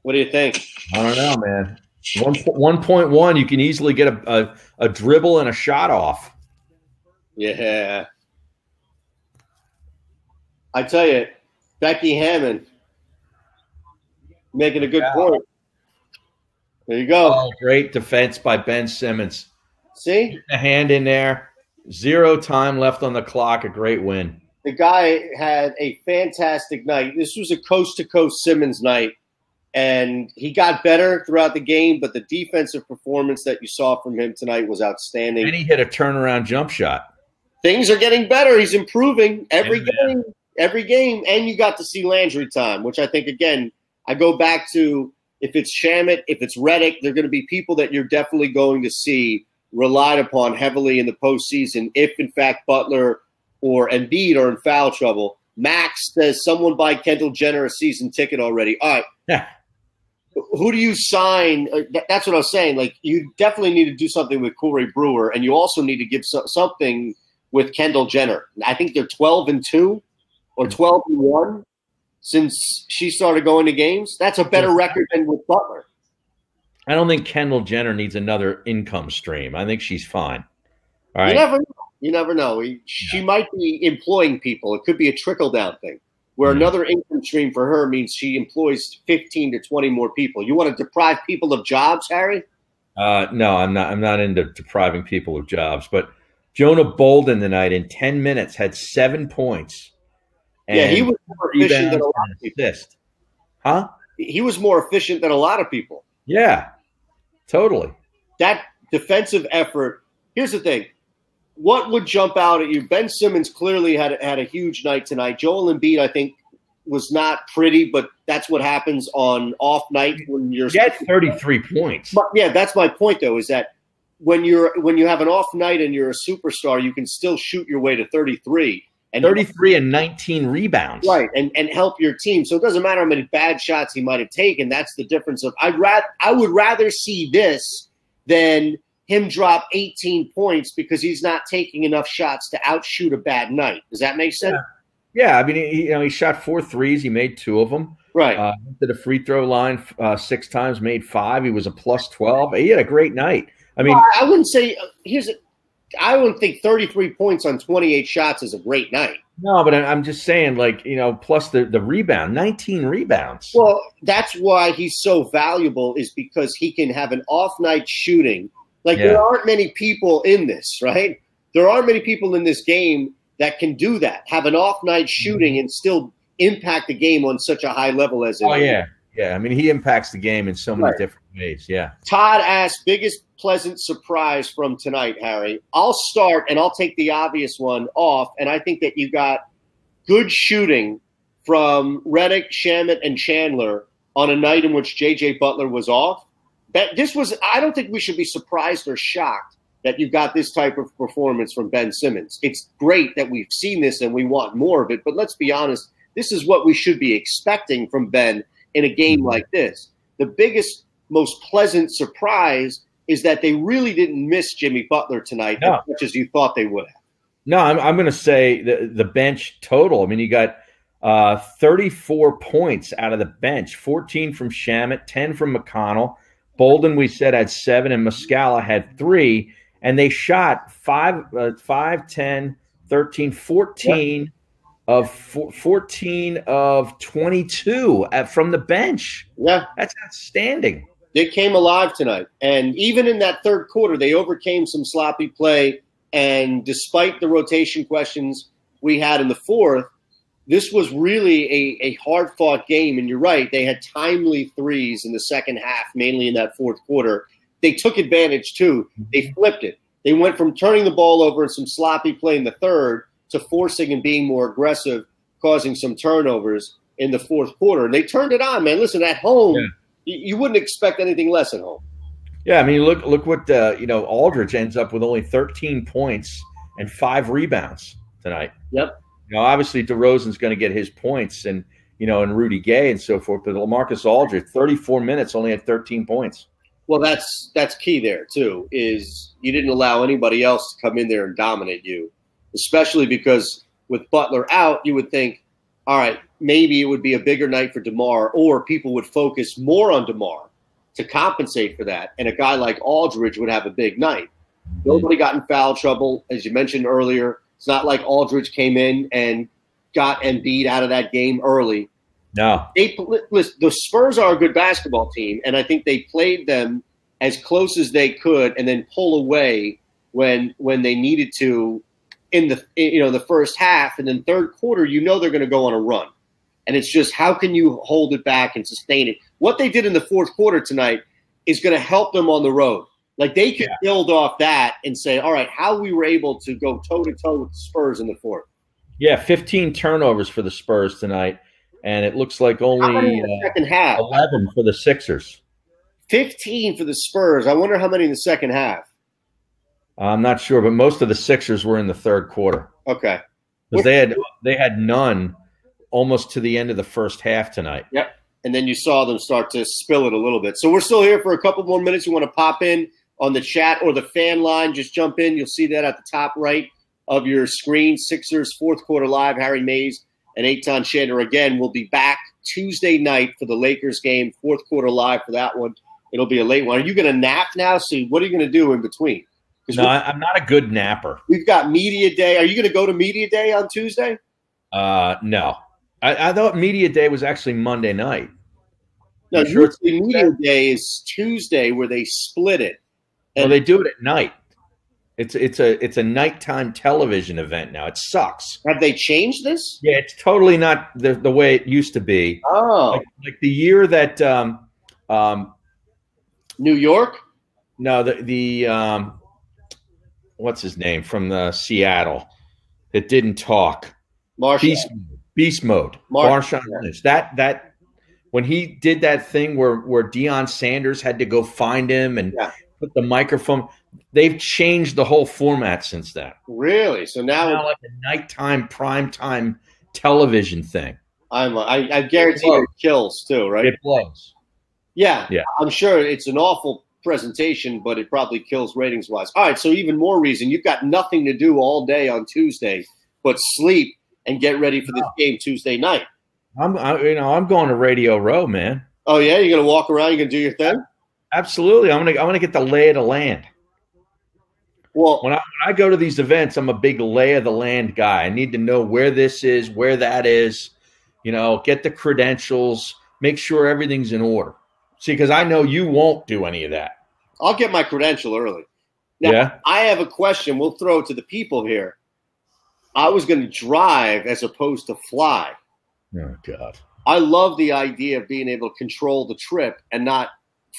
What do you think? I don't know, man. 1.1, you can easily get a dribble and a shot off. Yeah. I tell you, Becky Hammon making a good point. There you go. Oh, great defense by Ben Simmons. See? A hand in there. 0 time left on the clock. A great win. The guy had a fantastic night. This was a coast-to-coast Simmons night, and he got better throughout the game, but the defensive performance that you saw from him tonight was outstanding. And he hit a turnaround jump shot. Things are getting better. He's improving every game, and you got to see Landry time, which I think, again, I go back to if it's Shamet, if it's Redick, they're going to be people that you're definitely going to see relied upon heavily in the postseason if, in fact, Butler or Embiid are in foul trouble. Max says someone buy Kendall Jenner a season ticket already. All right. Yeah. Who do you sign? That's what I was saying. Like, you definitely need to do something with Corey Brewer, and you also need to give something with Kendall Jenner. I think they're 12-2 or 12-1 since she started going to games. That's a better record than with Butler. I don't think Kendall Jenner needs another income stream. I think she's fine. All right. You never know. She might be employing people. It could be a trickle-down thing where another income stream for her means she employs 15 to 20 more people. You want to deprive people of jobs, Harry? No, I'm not. I'm not into depriving people of jobs. But Jonah Bolden tonight in 10 minutes had 7 points. And he was more efficient than a lot of people. Huh? He was more efficient than a lot of people. Yeah, totally. That defensive effort. Here's the thing. What would jump out at you? Ben Simmons clearly had a huge night tonight. Joel Embiid, I think, was not pretty, but that's what happens on off night when you're. He had 33 points. But yeah, that's my point, though, is that when you have an off night and you're a superstar, you can still shoot your way to 33. And 33 and 19 rebounds. Right, and help your team. So it doesn't matter how many bad shots he might have taken. That's the difference of I would rather see this than him drop 18 points because he's not taking enough shots to outshoot a bad night. Does that make sense? Yeah. I mean, he shot 4 threes. He made 2 of them. Right. Went to the free throw line 6 times, made 5. He was a plus 12. He had a great night. I mean, I wouldn't say I wouldn't think 33 points on 28 shots is a great night. No, but I'm just saying, like, plus the rebound, 19 rebounds. Well, that's why he's so valuable is because he can have an off night shooting. Like, there aren't many people in this, right? There aren't many people in this game that can do that, have an off night shooting and still impact the game on such a high level as it is. Oh, yeah. Yeah, I mean, he impacts the game in so many different ways, yeah. Todd asked, biggest pleasant surprise from tonight, Harry. I'll start, and I'll take the obvious one off, and I think that you got good shooting from Redick, Shamet, and Chandler on a night in which J.J. Butler was off. I don't think we should be surprised or shocked that you got this type of performance from Ben Simmons. It's great that we've seen this and we want more of it, but let's be honest, this is what we should be expecting from Ben in a game like this. The biggest, most pleasant surprise is that they really didn't miss Jimmy Butler tonight as much as you thought they would have. No, I'm going to say the bench total. I mean, you got 34 points out of the bench, 14 from Shamet, 10 from McConnell. Bolden, we said, had 7, and Muscala had 3. And they shot 5, 10, 13, 14 of 14 of 22 from the bench. Yeah. That's outstanding. They came alive tonight. And even in that third quarter, they overcame some sloppy play. And despite the rotation questions we had in the fourth, this was really a hard-fought game. And you're right, they had timely threes in the second half, mainly in that fourth quarter. They took advantage, too. They flipped it. They went from turning the ball over in some sloppy play in the third to forcing and being more aggressive, causing some turnovers in the fourth quarter. And they turned it on, man. Listen, at home, you wouldn't expect anything less at home. Yeah, I mean, look what Aldridge ends up with only 13 points and 5 rebounds tonight. Yep. Obviously DeRozan's going to get his points and Rudy Gay and so forth, but LaMarcus Aldridge, 34 minutes, only had 13 points. Well, that's key there too. Is you didn't allow anybody else to come in there and dominate you, especially because with Butler out, you would think, all right, maybe it would be a bigger night for DeMar, or people would focus more on DeMar to compensate for that, and a guy like Aldridge would have a big night. Nobody got in foul trouble, as you mentioned earlier. It's not like Aldridge came in and got Embiid out of that game early. No. The Spurs are a good basketball team, and I think they played them as close as they could and then pull away when they needed to in the first half. And then third quarter, they're going to go on a run. And it's just how can you hold it back and sustain it? What they did in the fourth quarter tonight is going to help them on the road. Like they could build off that and say, all right, how we were able to go toe-to-toe with the Spurs in the fourth. Yeah, 15 turnovers for the Spurs tonight. And it looks like only the second half? 11 for the Sixers. 15 for the Spurs. I wonder how many in the second half. I'm not sure, but most of the Sixers were in the third quarter. Okay. Because they had none almost to the end of the first half tonight. Yep. And then you saw them start to spill it a little bit. So we're still here for a couple more minutes. You want to pop in on the chat or the fan line, just jump in. You'll see that at the top right of your screen. Sixers fourth quarter live. Harry Mays and Eitan Shander again will be back Tuesday night for the Lakers game. Fourth quarter live for that one. It'll be a late one. Are you going to nap now? So what are you going to do in between? No, I'm not a good napper. We've got media day. Are you going to go to media day on Tuesday? No. I thought media day was actually Monday night. No, usually media day is Tuesday where they split it. Well, they do it at night. It's a nighttime television event now. It sucks. Have they changed this? Yeah, it's totally not the way it used to be. Oh, like the year that New York. No, the what's his name from Seattle that didn't talk. Beast mode. Marshawn Lynch. That when he did that thing where Deion Sanders had to go find him and put the microphone. They've changed the whole format since then. Really? So now like a nighttime, primetime television thing. I guarantee it kills too, right? It blows. Yeah. I'm sure it's an awful presentation, but it probably kills ratings wise. All right, so even more reason you've got nothing to do all day on Tuesday but sleep and get ready for this game Tuesday night. I'm going to Radio Row, man. Oh yeah, you're gonna walk around, you're gonna do your thing? Absolutely. I'm gonna get the lay of the land. Well, when I go to these events, I'm a big lay of the land guy. I need to know where this is, where that is, get the credentials, make sure everything's in order. See, because I know you won't do any of that. I'll get my credential early. Now, I have a question. We'll throw it to the people here. I was going to drive as opposed to fly. Oh, God. I love the idea of being able to control the trip and not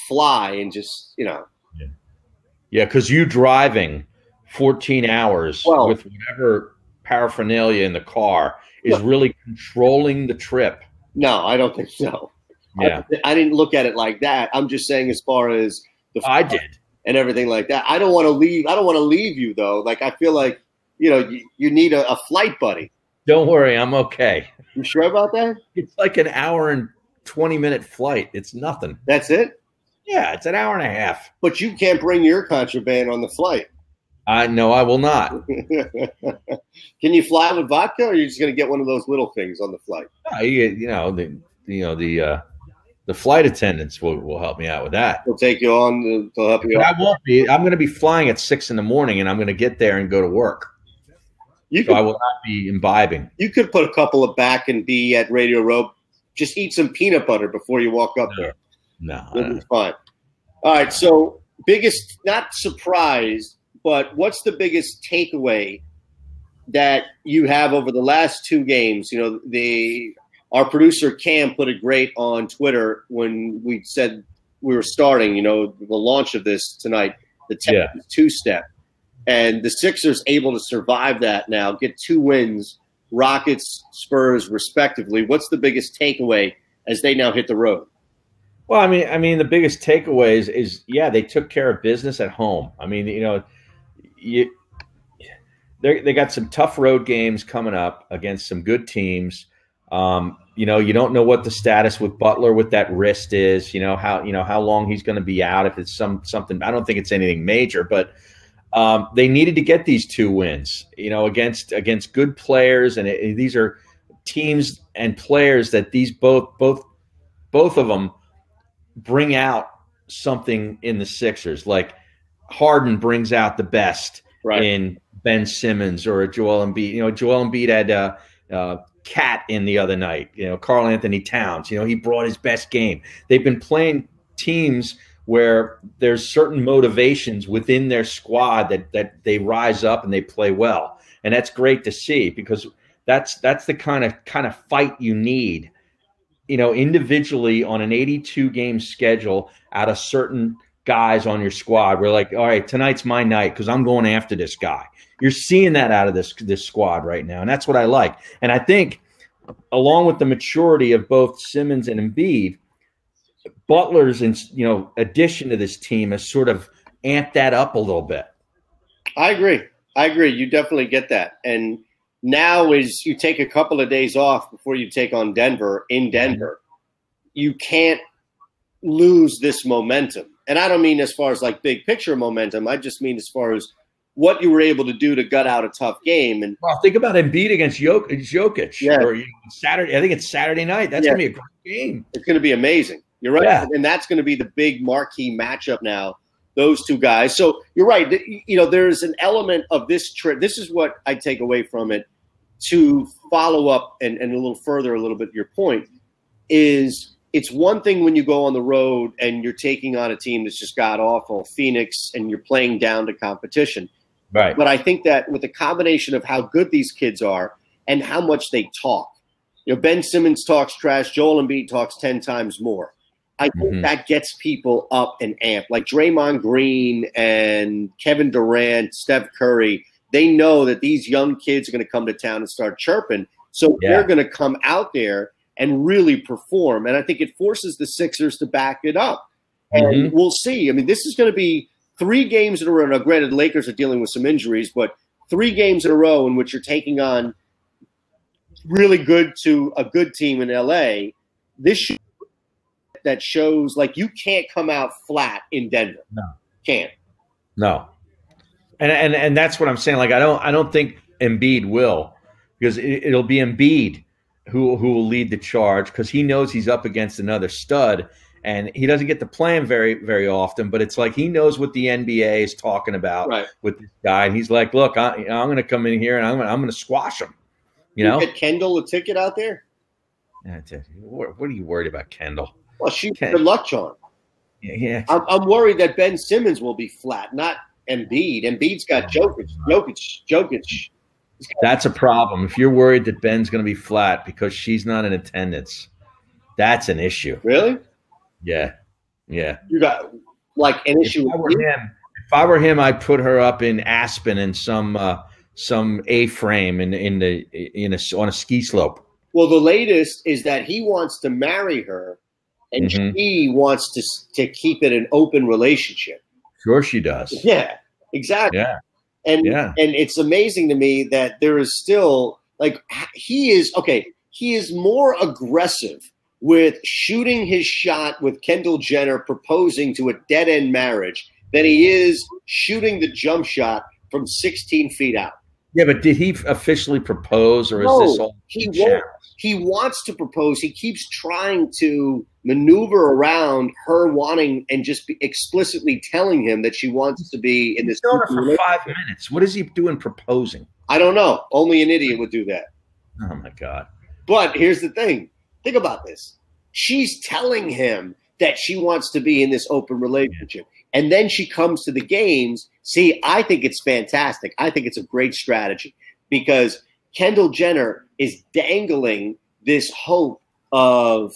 fly and just, Yeah, because you driving 14 hours with whatever paraphernalia in the car is really controlling the trip. No, I don't think so. Yeah. I didn't look at it like that. I'm just saying as far as I did and everything like that. I don't want to leave. I don't want to leave you though. Like I feel like, you need a flight buddy. Don't worry, I'm okay. You sure about that? It's like an hour and 20-minute flight. It's nothing. That's it? Yeah, it's an hour and a half. But you can't bring your contraband on the flight. No, I will not. Can you fly with vodka, or are you just going to get one of those little things on the flight? The flight attendants will help me out with that. They'll take you on. They'll help you out. I won't be. I'm going to be flying at 6 a.m, and I'm going to get there and go to work. I will not be imbibing. You could put a couple of back and be at Radio Row. Just eat some peanut butter before you walk up there. No, it'll be fine. All right. So biggest, not surprise, but what's the biggest takeaway that you have over the last two games? Our producer Cam put it great on Twitter when we said we were starting, the launch of this tonight, the two-step. And the Sixers able to survive that now, get 2 wins, Rockets, Spurs, respectively. What's the biggest takeaway as they now hit the road? Well, I mean, the biggest takeaway is they took care of business at home. I mean, they got some tough road games coming up against some good teams. You don't know what the status with Butler with that wrist is. How long he's going to be out. If it's something, I don't think it's anything major, but they needed to get these 2 wins. Against good players, and these are teams and players that these both of them bring out something in the Sixers. Like Harden brings out the best in Ben Simmons or a Joel Embiid. Joel Embiid had Cat in the other night. Karl Anthony Towns. He brought his best game. They've been playing teams where there's certain motivations within their squad that they rise up and they play well, and that's great to see because that's the kind of fight you need. Individually on an 82 game schedule, out of certain guys on your squad, we're like, all right, tonight's my night because I'm going after this guy. You're seeing that out of this squad right now, and that's what I like. And I think, along with the maturity of both Simmons and Embiid, Butler's addition to this team has sort of amped that up a little bit. I agree. You definitely get that. And now is you take a couple of days off before you take on Denver in Denver. You can't lose this momentum. And I don't mean as far as like big picture momentum. I just mean as far as what you were able to do to gut out a tough game. And think about Embiid against Jokic. Yeah. Or Saturday. I think it's Saturday night. That's going to be a great game. It's going to be amazing. You're right. Yeah. And that's going to be the big marquee matchup now, those 2 guys. So you're right. There's an element of this trip. This is what I take away from it to follow up and a little bit your point is it's one thing when you go on the road and you're taking on a team that's just god awful, Phoenix, and you're playing down to competition. Right. But I think that with the combination of how good these kids are and how much they talk, Ben Simmons talks trash, Joel Embiid talks 10 times more. I think that gets people up and amped. Like Draymond Green and Kevin Durant, Steph Curry, they know that these young kids are going to come to town and start chirping. So they're going to come out there and really perform. And I think it forces the Sixers to back it up. And we'll see. I mean, this is going to be 3 games in a row. Now, granted, Lakers are dealing with some injuries, but 3 games in a row in which you're taking on really good to a good team in LA. This that shows like you can't come out flat in Denver. No. Can't. No. And that's what I'm saying. Like I don't think Embiid will, because it'll be Embiid who will lead the charge, because he knows he's up against another stud, and he doesn't get to play him very, very often. But it's like he knows what the NBA is talking about with this guy, and he's like, "Look, I'm going to come in here and I'm going to squash him." You get Kendall a ticket out there? What are you worried about, Kendall? Well, she's good luck charm. Yeah. I'm worried that Ben Simmons will be flat, not Embiid. Embiid's got Jokic. That's a problem. If you're worried that Ben's going to be flat because she's not in attendance, that's an issue. Really? Yeah. You got like an issue. If I were him, I'd put her up in Aspen in some A-frame on a ski slope. Well, the latest is that he wants to marry her, and she wants to keep it an open relationship. Sure, she does. Yeah, exactly. Yeah. And it's amazing to me that there is still like he is more aggressive with shooting his shot with Kendall Jenner proposing to a dead-end marriage than he is shooting the jump shot from 16 feet out. Yeah, but did he officially propose, or is this all he wants to propose. He keeps trying to maneuver around her wanting and just explicitly telling him that she wants to be in this. He's known her for 5 minutes. What is he doing proposing? I don't know. Only an idiot would do that. Oh, my God. But here's the thing. Think about this. She's telling him that she wants to be in this open relationship. And then she comes to the games. See, I think it's fantastic. I think it's a great strategy, because Kendall Jenner is dangling this hope of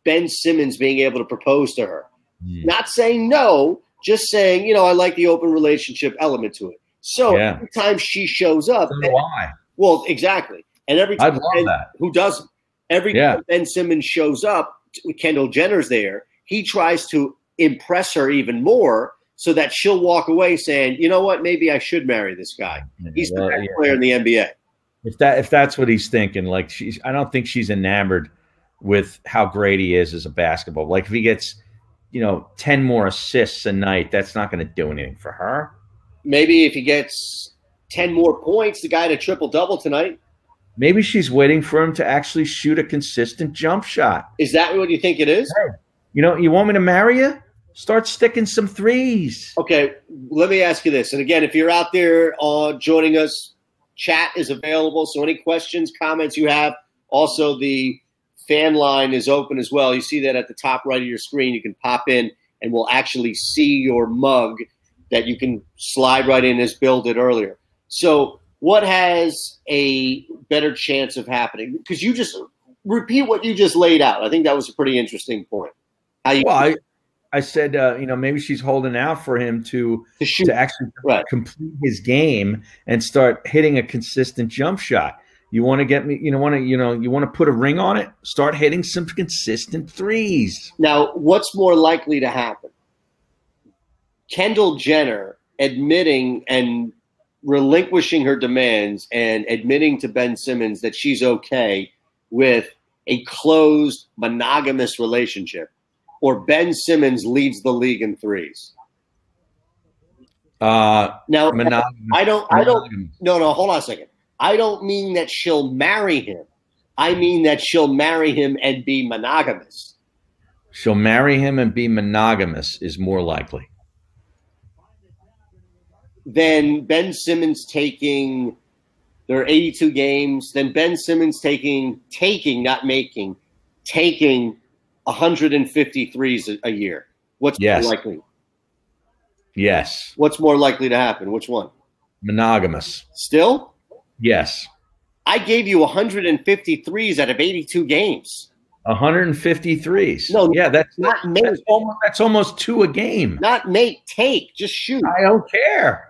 Ben Simmons being able to propose to her. Not saying no, just saying, I like the open relationship element to it. So every time she shows up. So do I. Well, exactly. And every time, I'd love that. Who doesn't? Every time Ben Simmons shows up, Kendall Jenner's there. He tries to impress her even more, so that she'll walk away saying, you know what, maybe I should marry this guy. He's the best player in the NBA. If that's what he's thinking, like I don't think she's enamored with how great he is as a basketball. Like if he gets, 10 more assists a night, that's not going to do anything for her. Maybe if he gets 10 more points, the guy had a triple-double tonight. Maybe she's waiting for him to actually shoot a consistent jump shot. Is that what you think it is? Hey, you want me to marry you? Start sticking some threes. Okay, let me ask you this. And again, if you're out there joining us, chat is available. So any questions, comments you have, also the fan line is open as well. You see that at the top right of your screen. You can pop in and we'll actually see your mug that you can slide right in as Bill did earlier. So what has a better chance of happening? Because you just repeat what you just laid out. I think that was a pretty interesting point. I said, maybe she's holding out for him to actually complete his game and start hitting a consistent jump shot. You want to get me, you want to put a ring on it? Start hitting some consistent threes. Now, what's more likely to happen? Kendall Jenner admitting and relinquishing her demands and admitting to Ben Simmons that she's okay with a closed monogamous relationship, or Ben Simmons leads the league in threes? Now, I don't. No, hold on a second. I don't mean that she'll marry him. I mean that she'll marry him and be monogamous. She'll marry him and be monogamous is more likely. Then Ben Simmons taking there are 82 games. Then Ben Simmons taking 153s a year. What's more likely? Yes. What's more likely to happen? Which one? Monogamous. Still? Yes. I gave you 153s out of 82 games. 153s. No, yeah, that's not make. That's almost 2 a game. Not make, take. Just shoot. I don't care.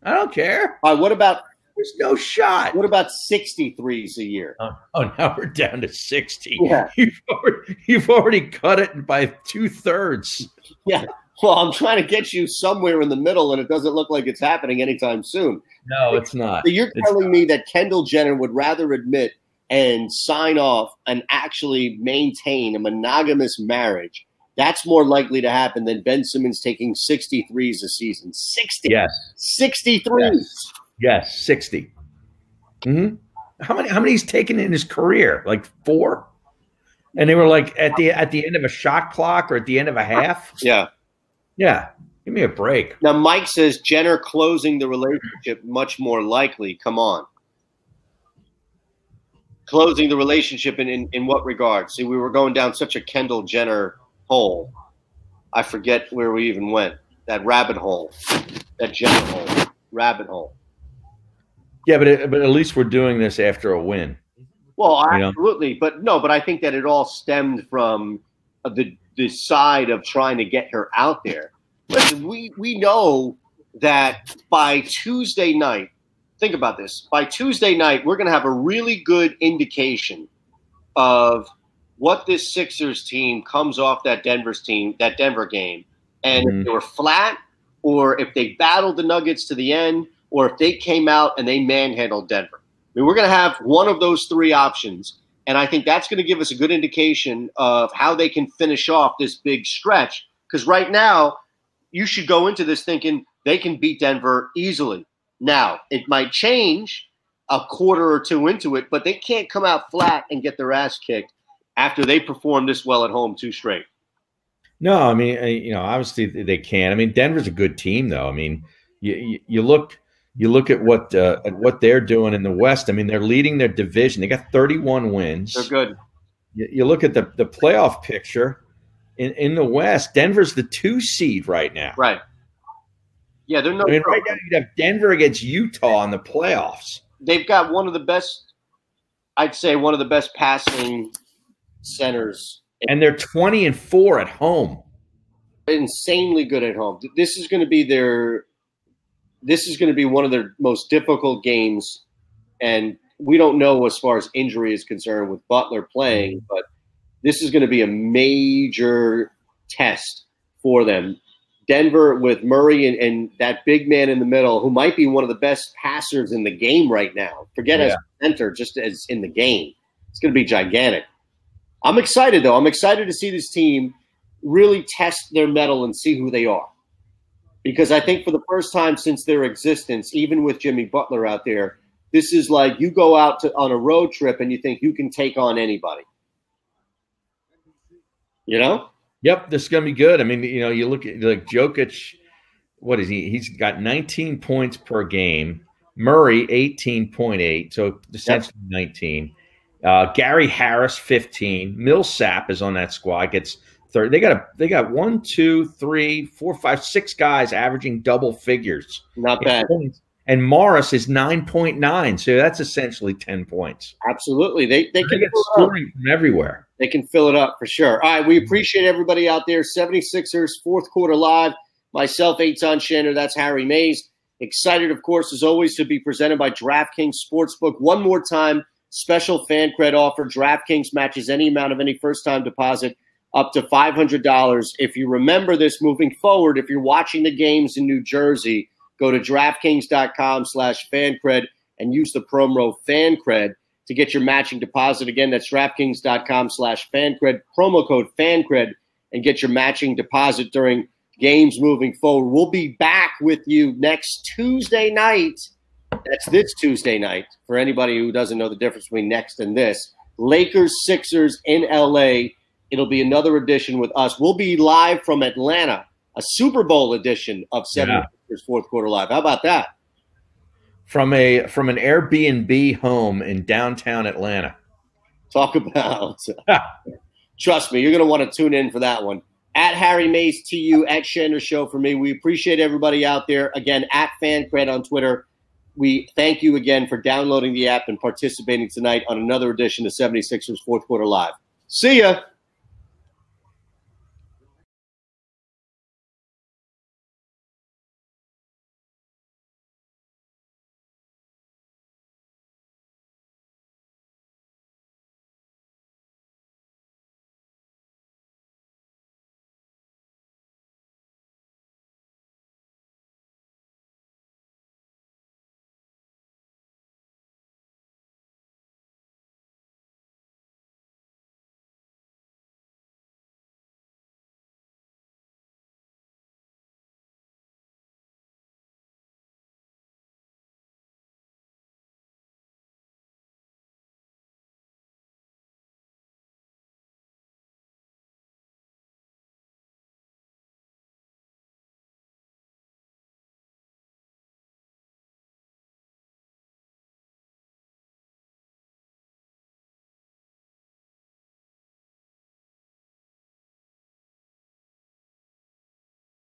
All right, what about? There's no shot. What about 63s a year? Oh, now we're down to 60. Yeah. You've already cut it by 2/3. Yeah. Well, I'm trying to get you somewhere in the middle, and it doesn't look like it's happening anytime soon. No, it's not. So you're telling me that Kendall Jenner would rather admit and sign off and actually maintain a monogamous marriage. That's more likely to happen than Ben Simmons taking 63s a season. 60. Yes. 63s. Yes, 60. Mm-hmm. How many he's taken in his career? Like 4? And they were like at the end of a shot clock or at the end of a half? Yeah. Yeah. Give me a break. Now, Mike says Jenner closing the relationship much more likely. Come on. Closing the relationship in what regard? See, we were going down such a Kendall Jenner hole. I forget where we even went. That rabbit hole. That Jenner hole. Rabbit hole. Yeah, but at least we're doing this after a win. Well, absolutely. But I think that it all stemmed from the side of trying to get her out there. Listen, we know that by Tuesday night, think about this. By Tuesday night, we're going to have a really good indication of what this Sixers team comes off that Denver game. And if they were flat, or if they battled the Nuggets to the end, or if they came out and they manhandled Denver. I mean, we're going to have one of those 3 options. And I think that's going to give us a good indication of how they can finish off this big stretch. Because right now, you should go into this thinking they can beat Denver easily. Now, it might change a quarter or 2 into it, but they can't come out flat and get their ass kicked after they perform this well at home 2 straight. No, I mean, obviously they can. I mean, Denver's a good team, though. I mean, you look at what they're doing in the West. I mean, they're leading their division. They got 31 wins. They're good. You look at the playoff picture in the West. Denver's the 2 seed right now. Right. Yeah, they're no. I mean, right now you have Denver against Utah in the playoffs. They've got one of the best passing centers. And they're 20-4 at home. Insanely good at home. This is going to be one of their most difficult games, and we don't know as far as injury is concerned with Butler playing, but this is going to be a major test for them. Denver with Murray and that big man in the middle, who might be one of the best passers in the game right now. Forget as center, just as in the game. It's going to be gigantic. I'm excited, though. I'm excited to see this team really test their mettle and see who they are. Because I think for the first time since their existence, even with Jimmy Butler out there, this is like you go out on a road trip and you think you can take on anybody. You know? Yep, this is going to be good. I mean, you know, you look at like Jokic, what is he? He's got 19 points per game. Murray, 18.8, so essentially 19. Gary Harris, 15. Millsap is on that squad, gets 30. They got 1, 2, 3, 4, 5, 6 guys averaging double figures. Not bad. Points. And Morris is 9.9, so that's essentially 10 points. Absolutely. They can get scoring from everywhere. They can fill it up for sure. All right, we appreciate everybody out there. 76ers, fourth quarter live. Myself, Eitan Shander, that's Harry Mays. Excited, of course, as always, to be presented by DraftKings Sportsbook. One more time, special fan cred offer. DraftKings matches any amount of any first-time deposit up to $500. If you remember this moving forward, if you're watching the games in New Jersey, go to DraftKings.com/FanCred and use the promo FanCred to get your matching deposit. Again, that's DraftKings.com/FanCred, promo code FanCred, and get your matching deposit during games moving forward. We'll be back with you next Tuesday night. That's this Tuesday night, for anybody who doesn't know the difference between next and this. Lakers, Sixers in L.A. It'll be another edition with us. We'll be live from Atlanta, a Super Bowl edition of 76ers Fourth Quarter Live. How about that? From an Airbnb home in downtown Atlanta. Talk about. Trust me, you're going to want to tune in for that one. At Harry Mays, TU, at Shander Show for me. We appreciate everybody out there. Again, at FanCred on Twitter. We thank you again for downloading the app and participating tonight on another edition of 76ers Fourth Quarter Live. See ya.